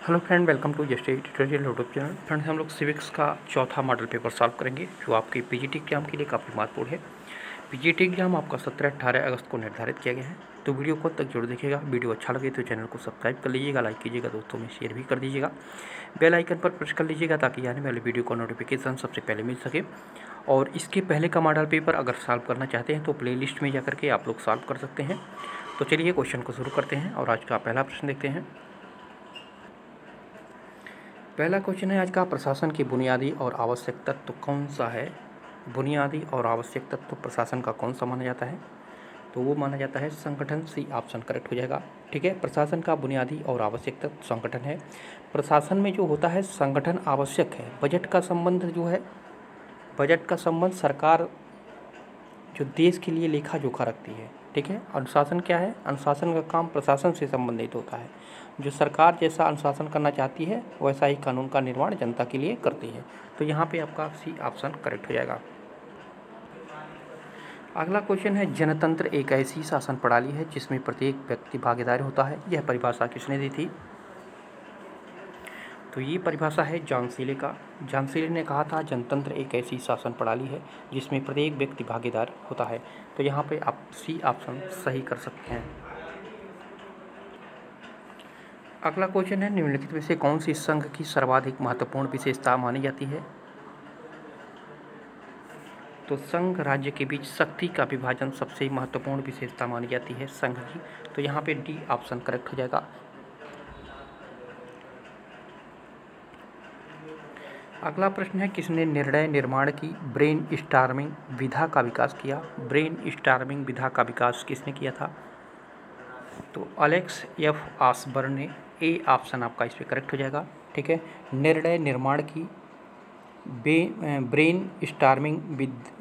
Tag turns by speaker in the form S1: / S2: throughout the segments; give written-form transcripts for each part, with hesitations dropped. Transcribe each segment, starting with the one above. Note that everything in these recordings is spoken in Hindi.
S1: Hello friend, welcome to just tutorial YouTube channel. Friends, हम लोग सिविक्स का चौथा मॉडल पेपर सॉल्व करेंगे जो आपके पीजीटी एग्जाम के लिए काफ़ी महत्वपूर्ण है। पीजीटी एग्जाम आपका 17-18 अगस्त को निर्धारित किया गया है। तो वीडियो को तक जरूर देखिएगा। वीडियो अच्छा लगे तो चैनल को सब्सक्राइब कर लीजिएगा, लाइक कीजिएगा, दोस्तों में शेयर भी कर दीजिएगा, बेल आइकन पर प्रेस कर लीजिएगा ताकि आने वाले वीडियो का नोटिफिकेशन सबसे पहले मिल सके। और इसके पहले का मॉडल पेपर अगर सॉल्व करना चाहते हैं तो प्लेलिस्ट में जाकर के आप लोग सॉल्व कर सकते हैं। तो चलिए क्वेश्चन को शुरू करते हैं और आज का पहला प्रश्न देखते हैं। पहला क्वेश्चन है आज का, प्रशासन की बुनियादी और आवश्यक तत्व कौन सा है? बुनियादी और आवश्यक तत्व प्रशासन का कौन सा माना जाता है? तो वो माना जाता है संगठन। सी ऑप्शन करेक्ट हो जाएगा। ठीक है, प्रशासन का बुनियादी और आवश्यक तत्व संगठन है। प्रशासन में जो होता है संगठन आवश्यक है। बजट का संबंध जो है, बजट का संबंध सरकार जो देश के लिए लेखा जोखा रखती है। ठीक है, अनुशासन क्या है? अनुशासन का काम प्रशासन से संबंधित होता है। जो सरकार जैसा अनुशासन करना चाहती है वैसा ही कानून का निर्माण जनता के लिए करती है। तो यहाँ पे आपका सी ऑप्शन करेक्ट हो जाएगा। अगला क्वेश्चन है, जनतंत्र एक ऐसी शासन प्रणाली है जिसमें प्रत्येक व्यक्ति भागीदार होता है। यह परिभाषा किसने दी थी? तो ये परिभाषा है जॉन सीले का। जॉन सीले ने कहा था जनतंत्र एक ऐसी शासन प्रणाली है जिसमें प्रत्येक व्यक्ति भागीदार होता है। तो यहाँ पे आप सी ऑप्शन सही कर सकते हैं। अगला क्वेश्चन है, निम्नलिखित में से कौन सी संघ की सर्वाधिक महत्वपूर्ण विशेषता मानी जाती है? तो संघ राज्य के बीच शक्ति का विभाजन सबसे महत्वपूर्ण विशेषता मानी जाती है संघ की। तो यहाँ पे डी ऑप्शन करेक्ट हो जाएगा। अगला प्रश्न है, किसने निर्णय निर्माण की ब्रेन स्टॉर्मिंग विधा का विकास किया? ब्रेन स्टॉर्मिंग विधा का विकास किसने किया था? तो अलेक्स एफ ऑसबर्न ने। ए ऑप्शन आपका इस पर करेक्ट हो जाएगा। ठीक है, निर्णय निर्माण की ब्रेन स्टॉर्मिंग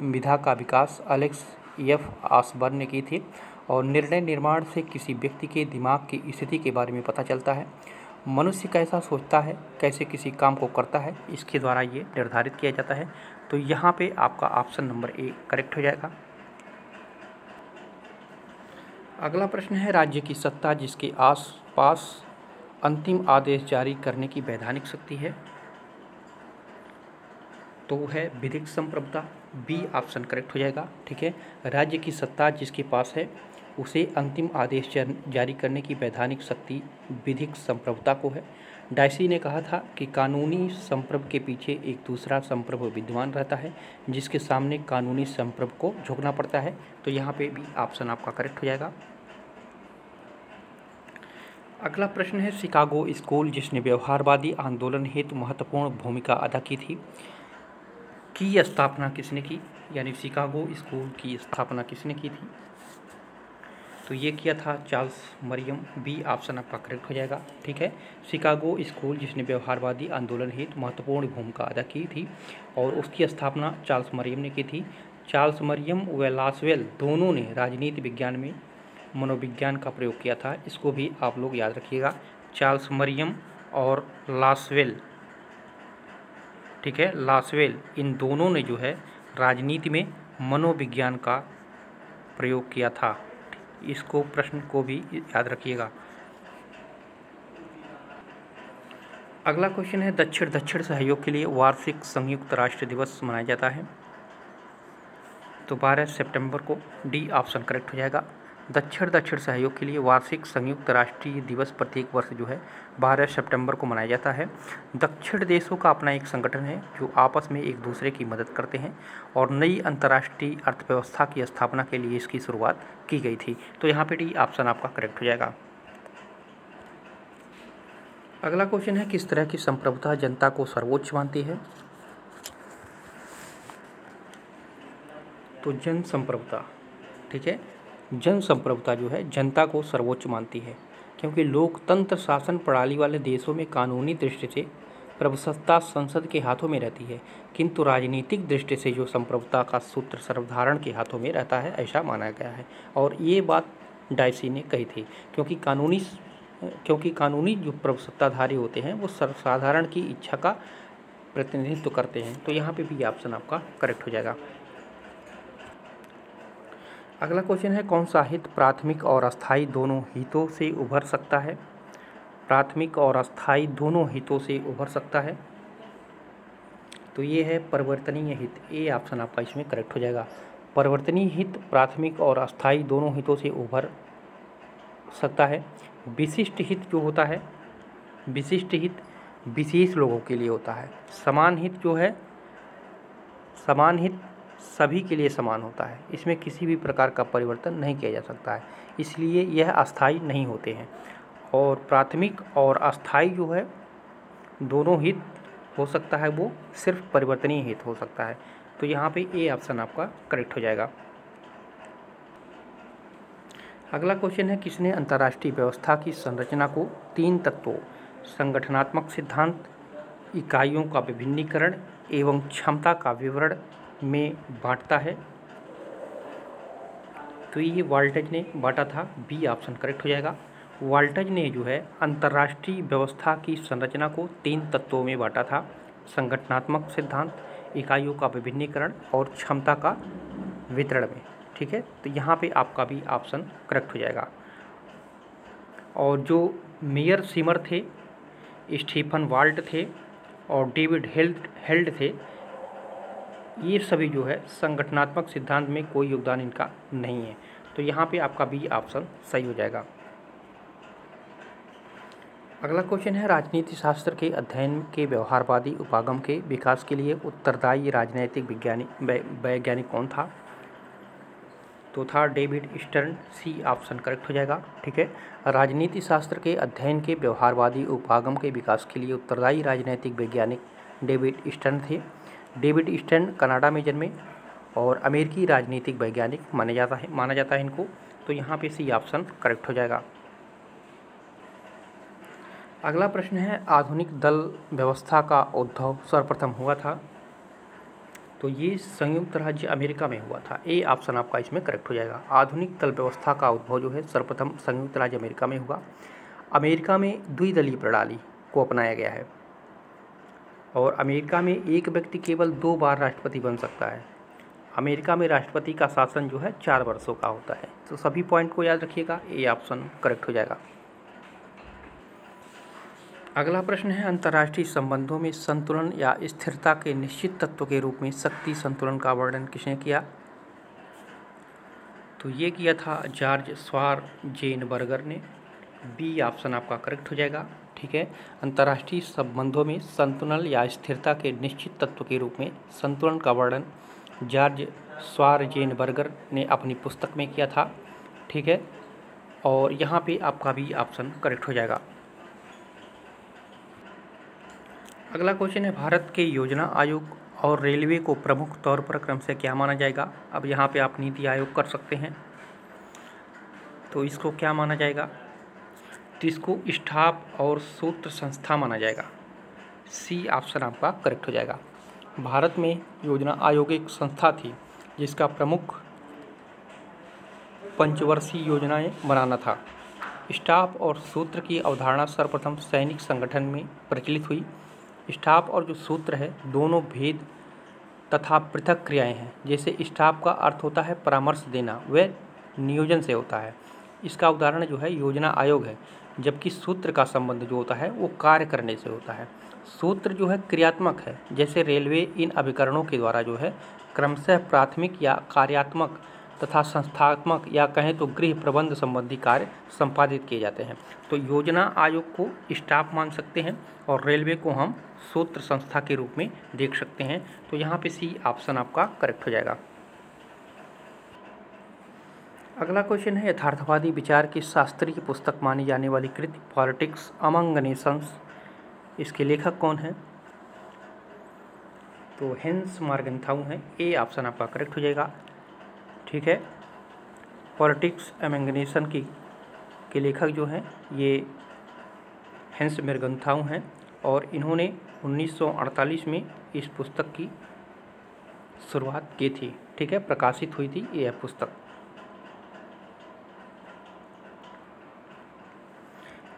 S1: विधा का विकास अलेक्स एफ ऑसबर्न ने की थी। और निर्णय निर्माण से किसी व्यक्ति के दिमाग की स्थिति के बारे में पता चलता है। मनुष्य कैसा सोचता है, कैसे किसी काम को करता है, इसके द्वारा ये निर्धारित किया जाता है। तो यहाँ पे आपका ऑप्शन नंबर ए करेक्ट हो जाएगा। अगला प्रश्न है, राज्य की सत्ता जिसके आसपास अंतिम आदेश जारी करने की वैधानिक शक्ति है? तो वो है विधिक संप्रभुता। बी ऑप्शन करेक्ट हो जाएगा। ठीक है, राज्य की सत्ता जिसके पास है उसे अंतिम आदेश जारी करने की वैधानिक शक्ति विधिक संप्रभुता को है। डायसी ने कहा था कि कानूनी संप्रभु के पीछे एक दूसरा संप्रभु विद्यमान रहता है जिसके सामने कानूनी संप्रभु को झुकना पड़ता है। तो यहाँ पे भी ऑप्शन आपका करेक्ट हो जाएगा। अगला प्रश्न है, शिकागो स्कूल जिसने व्यवहारवादी आंदोलन हेतु महत्वपूर्ण भूमिका अदा की थी, की स्थापना किसने की? यानी शिकागो स्कूल की स्थापना किसने की थी? तो ये किया था चार्ल्स मरियम। बी ऑप्शन आपका करेक्ट हो जाएगा। ठीक है, शिकागो स्कूल जिसने व्यवहारवादी आंदोलन हेतु महत्वपूर्ण भूमिका अदा की थी और उसकी स्थापना चार्ल्स मरियम ने की थी। चार्ल्स मरियम व लासवेल दोनों ने राजनीति विज्ञान में मनोविज्ञान का प्रयोग किया था। इसको भी आप लोग याद रखिएगा, चार्ल्स मरियम और लासवेल। ठीक है, लासवेल इन दोनों ने जो है राजनीति में मनोविज्ञान का प्रयोग किया था। इसको प्रश्न को भी याद रखिएगा। अगला क्वेश्चन है, दक्षिण सहयोग के लिए वार्षिक संयुक्त राष्ट्र दिवस मनाया जाता है? तो 12 सितंबर को। डी ऑप्शन करेक्ट हो जाएगा। दक्षिण सहयोग के लिए वार्षिक संयुक्त राष्ट्रीय दिवस प्रत्येक वर्ष जो है 12 सितंबर को मनाया जाता है। दक्षिण देशों का अपना एक संगठन है जो आपस में एक दूसरे की मदद करते हैं और नई अंतर्राष्ट्रीय अर्थव्यवस्था की स्थापना के लिए इसकी शुरुआत की गई थी। तो यहाँ पे डी ऑप्शन आपका करेक्ट हो जाएगा। अगला क्वेश्चन है, किस तरह की संप्रभुता जनता को सर्वोच्च मानती है? तो जन संप्रभुता। ठीक है, जन संप्रभुता जो है जनता को सर्वोच्च मानती है क्योंकि लोकतंत्र शासन प्रणाली वाले देशों में कानूनी दृष्टि से प्रभुसत्ता संसद के हाथों में रहती है, किंतु राजनीतिक दृष्टि से जो संप्रभुता का सूत्र सर्वधारण के हाथों में रहता है, ऐसा माना गया है। और ये बात डायसी ने कही थी क्योंकि कानूनी जो प्रभुसत्ताधारी होते हैं वो सर्वसाधारण की इच्छा का प्रतिनिधित्व करते हैं। तो यहाँ पे भी ऑप्शन आपका करेक्ट हो जाएगा। अगला क्वेश्चन है, कौन सा हित प्राथमिक और अस्थायी दोनों हितों से उभर सकता है? प्राथमिक और अस्थायी दोनों हितों से उभर सकता है। तो ये है परिवर्तनीय हित, ए ऑप्शन आपका इसमें करेक्ट हो जाएगा। परिवर्तनीय हित प्राथमिक और अस्थायी दोनों हितों से उभर सकता है। विशिष्ट हित जो होता है, विशिष्ट हित विशेष लोगों के लिए होता है। समान हित जो है, समान हित सभी के लिए समान होता है, इसमें किसी भी प्रकार का परिवर्तन नहीं किया जा सकता है, इसलिए यह अस्थायी नहीं होते हैं। और प्राथमिक और अस्थायी जो है दोनों हित हो सकता है, वो सिर्फ परिवर्तनीय हित हो सकता है। तो यहाँ पे ए ऑप्शन आपका करेक्ट हो जाएगा। अगला क्वेश्चन है, किसने अंतर्राष्ट्रीय व्यवस्था की संरचना को 3 तत्वों संगठनात्मक सिद्धांत, इकाइयों का विभिन्नीकरण एवं क्षमता का विवरण में बांटता है? तो ये वाल्टज ने बांटा था, बी ऑप्शन करेक्ट हो जाएगा। वाल्टज ने जो है अंतर्राष्ट्रीय व्यवस्था की संरचना को 3 तत्वों में बांटा था, संगठनात्मक सिद्धांत, इकाइयों का विभिन्नीकरण और क्षमता का वितरण में। ठीक है, तो यहाँ पे आपका भी ऑप्शन करेक्ट हो जाएगा। और जो मेयर सिमर थे, स्टीफन वाल्ट थे और डेविड हेल्ड थे, ये सभी जो है संगठनात्मक सिद्धांत में कोई योगदान इनका नहीं है। तो यहाँ पे आपका बी ऑप्शन सही हो जाएगा। अगला क्वेश्चन है, राजनीति शास्त्र के अध्ययन के व्यवहारवादी उपागम के विकास के लिए उत्तरदायी राजनैतिक वैज्ञानिक कौन था? तो था David Stern, C option correct हो जाएगा। ठीक है, राजनीति शास्त्र के अध्ययन के व्यवहारवादी उपागम के विकास के लिए उत्तरदायी राजनैतिक वैज्ञानिक डेविड स्टर्न थे। डेविड स्टर्न कनाडा में जन्मे और अमेरिकी राजनीतिक वैज्ञानिक माना जाता है इनको। तो यहाँ पे सी ऑप्शन करेक्ट हो जाएगा। अगला प्रश्न है, आधुनिक दल व्यवस्था का उद्भव सर्वप्रथम हुआ था? तो ये संयुक्त राज्य अमेरिका में हुआ था, ए ऑप्शन आपका इसमें करेक्ट हो जाएगा। आधुनिक दल व्यवस्था का उद्भव जो है सर्वप्रथम संयुक्त राज्य अमेरिका में हुआ। अमेरिका में द्विदलीय प्रणाली को अपनाया गया है और अमेरिका में एक व्यक्ति केवल 2 बार राष्ट्रपति बन सकता है। अमेरिका में राष्ट्रपति का शासन जो है 4 वर्षों का होता है। तो सभी पॉइंट को याद रखिएगा, ए ऑप्शन करेक्ट हो जाएगा। अगला प्रश्न है, अंतर्राष्ट्रीय संबंधों में संतुलन या स्थिरता के निश्चित तत्व के रूप में शक्ति संतुलन का वर्णन किसने किया? तो ये किया था जॉर्ज श्वार्ज़ेनबर्गर ने, बी ऑप्शन आपका करेक्ट हो जाएगा। ठीक है, अंतर्राष्ट्रीय संबंधों में संतुलन या स्थिरता के निश्चित तत्व के रूप में संतुलन का वर्णन जॉर्ज श्वार्ज़ेनबर्गर ने अपनी पुस्तक में किया था। ठीक है, और यहाँ पे आपका भी ऑप्शन करेक्ट हो जाएगा। अगला क्वेश्चन है, भारत के योजना आयोग और रेलवे को प्रमुख तौर पर क्रम से क्या माना जाएगा? अब यहाँ पे आप नीति आयोग कर सकते हैं, तो इसको क्या माना जाएगा? तो इसको स्टाफ और सूत्र संस्था माना जाएगा, सी ऑप्शन आपका करेक्ट हो जाएगा। भारत में योजना आयोग एक संस्था थी जिसका प्रमुख पंचवर्षीय योजनाएं बनाना था। स्टाफ और सूत्र की अवधारणा सर्वप्रथम सैनिक संगठन में प्रचलित हुई। स्टाफ और जो सूत्र है दोनों भेद तथा पृथक क्रियाएं हैं। जैसे स्टाफ का अर्थ होता है परामर्श देना, वह नियोजन से होता है, इसका उदाहरण जो है योजना आयोग है। जबकि सूत्र का संबंध जो होता है वो कार्य करने से होता है। सूत्र जो है क्रियात्मक है, जैसे रेलवे इन अभिकरणों के द्वारा जो है क्रमशः प्राथमिक या कार्यात्मक तथा संस्थात्मक या कहें तो गृह प्रबंध संबंधी कार्य संपादित किए जाते हैं। तो योजना आयोग को स्टाफ मान सकते हैं और रेलवे को हम सूत्र संस्था के रूप में देख सकते हैं। तो यहाँ पे सी ऑप्शन आपका करेक्ट हो जाएगा। अगला क्वेश्चन है, यथार्थवादी विचार की शास्त्रीय पुस्तक मानी जाने वाली कृति पॉलिटिक्स अमंग नेशंस, इसके लेखक कौन है? तो हेंस मॉर्गनथाउ हैं, ए ऑप्शन आपका करेक्ट हो जाएगा। ठीक है, पॉलिटिक्स अमंग नेशन के लेखक जो हैं ये हेंस मॉर्गनथाउ हैं और इन्होंने 1948 में इस पुस्तक की शुरुआत की थी। ठीक है, प्रकाशित हुई थी यह पुस्तक।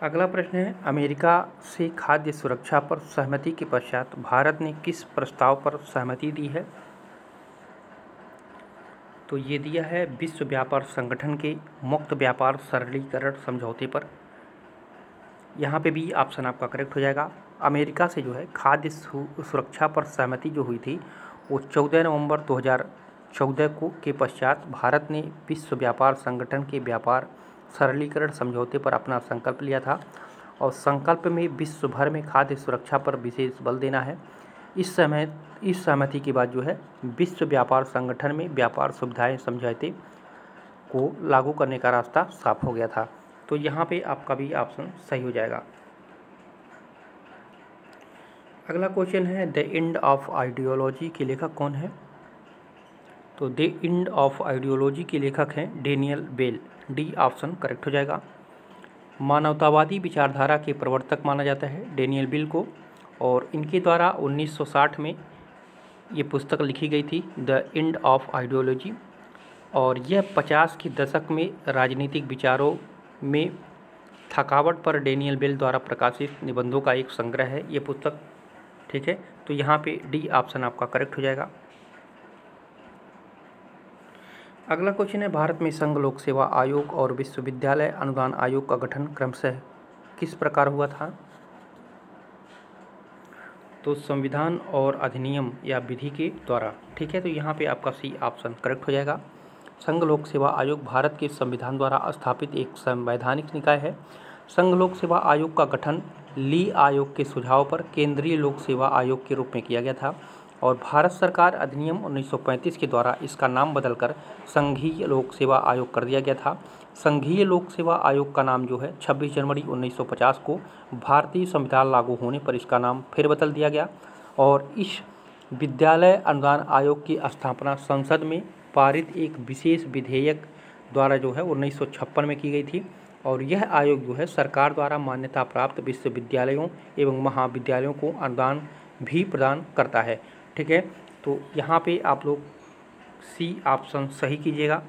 S1: अगला प्रश्न है, अमेरिका से खाद्य सुरक्षा पर सहमति के पश्चात भारत ने किस प्रस्ताव पर सहमति दी है? तो ये दिया है विश्व व्यापार संगठन के मुक्त व्यापार सरलीकरण समझौते पर। यहाँ पे भी ऑप्शन आपका करेक्ट हो जाएगा। अमेरिका से जो है खाद्य सुरक्षा पर सहमति जो हुई थी वो 14 नवंबर 2014 को के पश्चात भारत ने विश्व व्यापार संगठन के व्यापार सरलीकरण समझौते पर अपना संकल्प लिया था और संकल्प में विश्व भर में खाद्य सुरक्षा पर विशेष बल देना है। इस सहमति के बाद जो है विश्व व्यापार संगठन में व्यापार सुविधाएं समझौते को लागू करने का रास्ता साफ हो गया था। तो यहाँ पे आपका भी ऑप्शन सही हो जाएगा। अगला क्वेश्चन है द एंड ऑफ आइडियोलॉजी के लेखक कौन है? तो द एंड ऑफ आइडियोलॉजी के लेखक हैं Daniel Bell. D option correct हो जाएगा। मानवतावादी विचारधारा के प्रवर्तक माना जाता है डेनियल बेल को और इनके द्वारा 1960 में ये पुस्तक लिखी गई थी द एंड ऑफ आइडियोलॉजी और यह 50 के दशक में राजनीतिक विचारों में थकावट पर डेनियल बेल द्वारा प्रकाशित निबंधों का एक संग्रह है ये पुस्तक। ठीक है, तो यहाँ पे डी ऑप्शन आपका करेक्ट हो जाएगा। अगला क्वेश्चन है भारत में संघ लोक सेवा आयोग और विश्वविद्यालय अनुदान आयोग का गठन क्रमशः किस प्रकार हुआ था? तो संविधान और अधिनियम या विधि के द्वारा। ठीक है, तो यहाँ पे आपका सी ऑप्शन करेक्ट हो जाएगा। संघ लोक सेवा आयोग भारत के संविधान द्वारा स्थापित एक संवैधानिक निकाय है। संघ लोक सेवा आयोग का गठन ली आयोग के सुझाव पर केंद्रीय लोक सेवा आयोग के रूप में किया गया था और भारत सरकार अधिनियम 1935 के द्वारा इसका नाम बदलकर संघीय लोक सेवा आयोग कर दिया गया था। संघीय लोक सेवा आयोग का नाम जो है 26 जनवरी 1950 को भारतीय संविधान लागू होने पर इसका नाम फिर बदल दिया गया और इस विद्यालय अनुदान आयोग की स्थापना संसद में पारित एक विशेष विधेयक द्वारा जो है 1956 में की गई थी और यह आयोग जो है सरकार द्वारा मान्यता प्राप्त विश्वविद्यालयों एवं महाविद्यालयों को अनुदान भी प्रदान करता है। ठीक है, तो यहाँ पे आप लोग सी ऑप्शन सही कीजिएगा।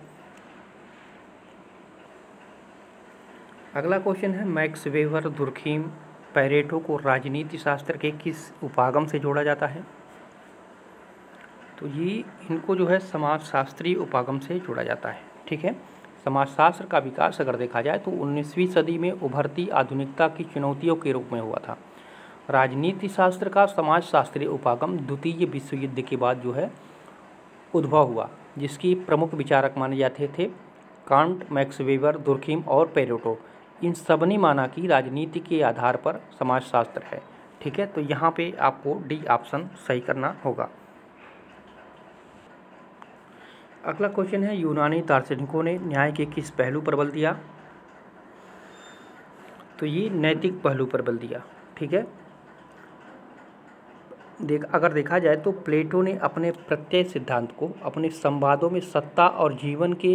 S1: अगला क्वेश्चन है मैक्स वेबर, दुर्खीम, पैरेटो को राजनीति शास्त्र के किस उपागम से जोड़ा जाता है? तो ये इनको जो है समाजशास्त्रीय उपागम से जोड़ा जाता है। ठीक है, समाजशास्त्र का विकास अगर देखा जाए तो 19वीं सदी में उभरती आधुनिकता की चुनौतियों के रूप में हुआ था। राजनीति शास्त्र का समाजशास्त्रीय उपागम द्वितीय विश्व युद्ध के बाद जो है उद्भव हुआ, जिसकी प्रमुख विचारक माने जाते थे कांट, मैक्स वेबर, दुर्खीम और पैरेटो। इन सब ने माना कि राजनीति के आधार पर समाजशास्त्र है। ठीक है, तो यहाँ पे आपको डी ऑप्शन सही करना होगा। अगला क्वेश्चन है यूनानी दार्शनिकों ने न्याय के किस पहलू पर बल दिया? तो ये नैतिक पहलू पर बल दिया। ठीक है, अगर देखा जाए तो प्लेटो ने अपने प्रत्यय सिद्धांत को अपने संवादों में सत्ता और जीवन के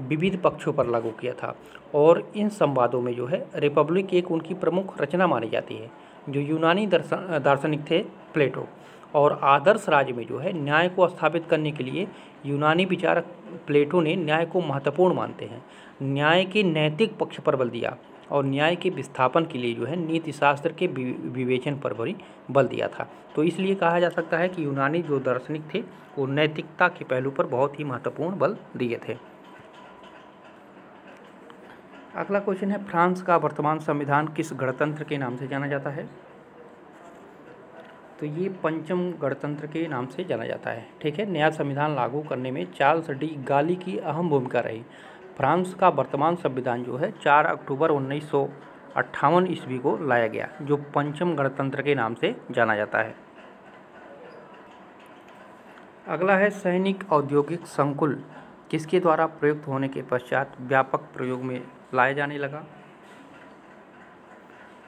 S1: विविध पक्षों पर लागू किया था और इन संवादों में जो है रिपब्लिक एक उनकी प्रमुख रचना मानी जाती है। जो यूनानी दार्शनिक थे प्लेटो और आदर्श राज्य में जो है न्याय को स्थापित करने के लिए यूनानी विचारक प्लेटो ने न्याय को महत्वपूर्ण मानते हैं। न्याय के नैतिक पक्ष पर बल दिया और न्याय के विस्थापन के लिए जो है नीति शास्त्र के विवेचन पर भी बल दिया था। तो इसलिए कहा जा सकता है कि यूनानी जो दार्शनिक थे वो नैतिकता के पहलू पर बहुत ही महत्वपूर्ण बल दिए थे। अगला क्वेश्चन है फ्रांस का वर्तमान संविधान किस गणतंत्र के नाम से जाना जाता है? तो ये पंचम गणतंत्र के नाम से जाना जाता है। ठीक है, नया संविधान लागू करने में चार्ल्स डी गाली की अहम भूमिका रही। फ्रांस का वर्तमान संविधान जो है 4 अक्टूबर 1958 ईस्वी को लाया गया, जो पंचम गणतंत्र के नाम से जाना जाता है। अगला है सैनिक औद्योगिक संकुल किसके द्वारा प्रयुक्त होने के पश्चात व्यापक प्रयोग में लाया जाने लगा?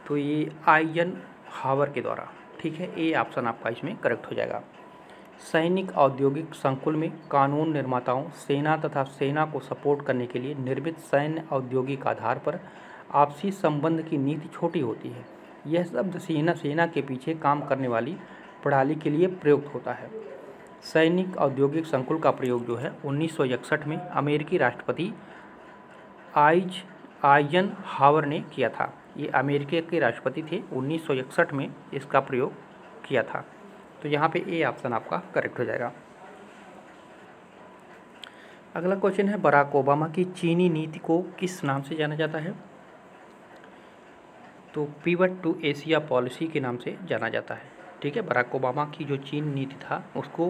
S1: तो ये आइजनहावर के द्वारा। ठीक है, ए ऑप्शन आपका इसमें करेक्ट हो जाएगा। सैनिक औद्योगिक संकुल में कानून निर्माताओं, सेना तथा सेना को सपोर्ट करने के लिए निर्मित सैन्य औद्योगिक आधार पर आपसी संबंध की नीति छोटी होती है। यह शब्द सेना के पीछे काम करने वाली प्रणाली के लिए प्रयुक्त होता है। सैनिक औद्योगिक संकुल का प्रयोग जो है 1961 में अमेरिकी राष्ट्रपति आइजनहावर ने किया था। ये अमेरिका के राष्ट्रपति थे, 1961 में इसका प्रयोग किया था। तो यहाँ पे ए ऑप्शन आपका करेक्ट हो जाएगा। अगला क्वेश्चन है बराक ओबामा की चीनी नीति को किस नाम से जाना जाता है? तो पिवट टू एशिया पॉलिसी के नाम से जाना जाता है। ठीक है, बराक ओबामा की जो चीन नीति था उसको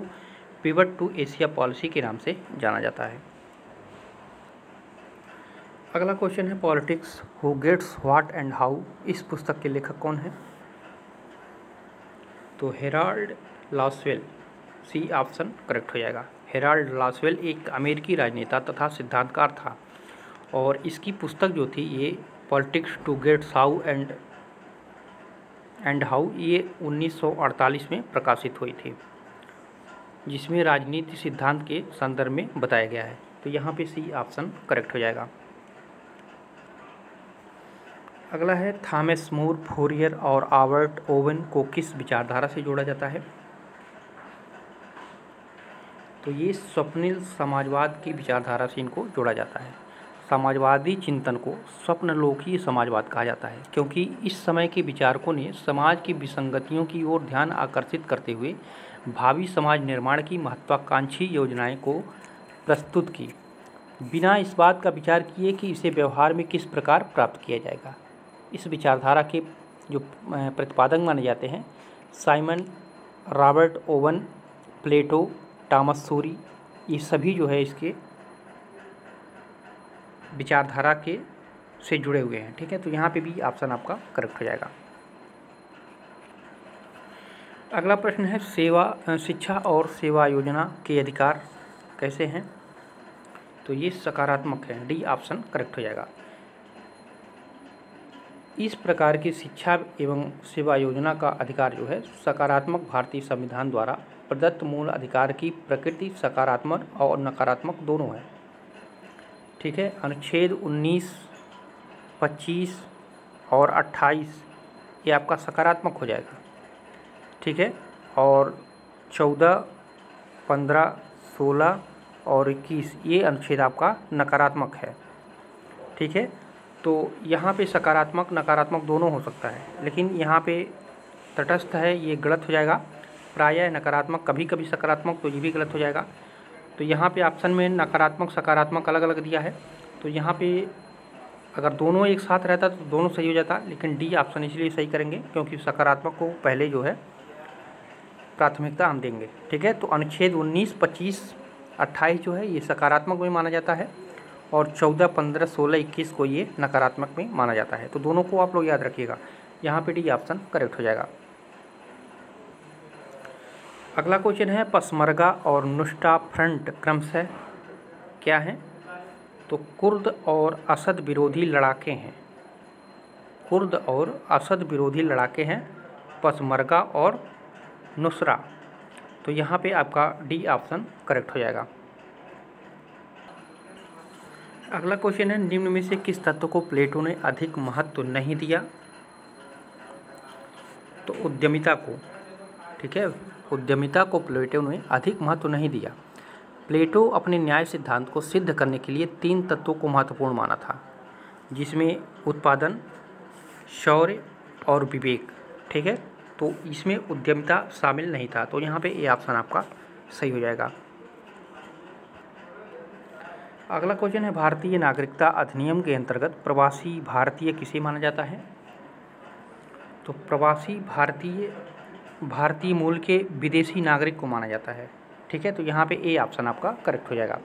S1: पिवट टू एशिया पॉलिसी के नाम से जाना जाता है। अगला क्वेश्चन है politics who gets what and how. इस पुस्तक के लेखक कौन है? तो Harold Lasswell, C option correct हो जाएगा। हेराल्ड लासवेल एक अमेरिकी राजनेता तथा सिद्धांतकार था और इसकी पुस्तक जो थी ये politics who gets how and how, ये 1948 में प्रकाशित हुई थी, जिसमें राजनीति सिद्धांत के संदर्भ में बताया गया है। तो यहाँ पे सी ऑप्शन करेक्ट हो जाएगा। अगला है थॉमस मूर, फूरियर और आल्बर्ट ओवन को किस विचारधारा से जोड़ा जाता है? तो ये स्वप्निल समाजवाद की विचारधारा से इनको जोड़ा जाता है। समाजवादी चिंतन को स्वप्नलोकीय समाजवाद कहा जाता है क्योंकि इस समय के विचारकों ने समाज की विसंगतियों की ओर ध्यान आकर्षित करते हुए भावी समाज निर्माण की महत्वाकांक्षी योजनाएं को प्रस्तुत की, बिना इस बात का विचार किए कि इसे व्यवहार में किस प्रकार प्राप्त किया जाएगा। इस विचारधारा के जो प्रतिपादक माने जाते हैं साइमन, रॉबर्ट ओवन, प्लेटो, टॉमस सूरी, ये सभी जो है इसके विचारधारा के से जुड़े हुए हैं। ठीक है, तो यहाँ पे भी ऑप्शन आपका करेक्ट हो जाएगा। अगला प्रश्न है शिक्षा और सेवा योजना के अधिकार कैसे हैं? तो ये सकारात्मक है, डी ऑप्शन करेक्ट हो जाएगा। इस प्रकार की शिक्षा एवं सेवा योजना का अधिकार जो है सकारात्मक भारतीय संविधान द्वारा प्रदत्त मूल अधिकार की प्रकृति सकारात्मक और नकारात्मक दोनों है। ठीक है, अनुच्छेद 19, 25 और 28 ये आपका सकारात्मक हो जाएगा। ठीक है, और 14, 15, 16 और 21 ये अनुच्छेद आपका नकारात्मक है। ठीक है, तो यहाँ पे सकारात्मक नकारात्मक दोनों हो सकता है, लेकिन यहाँ पे तटस्थ है, ये गलत हो जाएगा। प्रायः नकारात्मक, कभी कभी सकारात्मक, तो ये भी गलत हो जाएगा। तो यहाँ पे ऑप्शन में नकारात्मक सकारात्मक अलग अलग दिया है, तो यहाँ पे अगर दोनों एक साथ रहता तो दोनों सही हो जाता, लेकिन डी ऑप्शन इसलिए सही करेंगे क्योंकि सकारात्मक को पहले जो है प्राथमिकता हम देंगे। ठीक है, तो अनुच्छेद 19, 25, 28 जो है ये सकारात्मक में माना जाता है और 14, 15, 16, 21 को ये नकारात्मक में माना जाता है। तो दोनों को आप लोग याद रखिएगा, यहाँ पे डी ऑप्शन करेक्ट हो जाएगा। अगला क्वेश्चन है पसमरगा और नुस्रा फ्रंट क्रमशः क्या है? तो कुर्द और असद विरोधी लड़ाके हैं। कुर्द और असद विरोधी लड़ाके हैं पसमरगा और नुस्रा। तो यहाँ पे आपका डी ऑप्शन करेक्ट हो जाएगा। अगला क्वेश्चन है निम्न में से किस तत्व को प्लेटो ने अधिक महत्व नहीं दिया? तो उद्यमिता को। ठीक है, उद्यमिता को प्लेटो ने अधिक महत्व नहीं दिया। प्लेटो अपने न्याय सिद्धांत को सिद्ध करने के लिए 3 तत्वों को महत्वपूर्ण माना था, जिसमें उत्पादन, शौर्य और विवेक। ठीक है, तो इसमें उद्यमिता शामिल नहीं था, तो यहाँ पे ये ऑप्शन आपका सही हो जाएगा। अगला क्वेश्चन है भारतीय नागरिकता अधिनियम के अंतर्गत प्रवासी भारतीय किसे माना जाता है? तो प्रवासी भारतीय मूल के विदेशी नागरिक को माना जाता है। ठीक है, तो यहाँ पे ए ऑप्शन आपका करेक्ट हो जाएगा।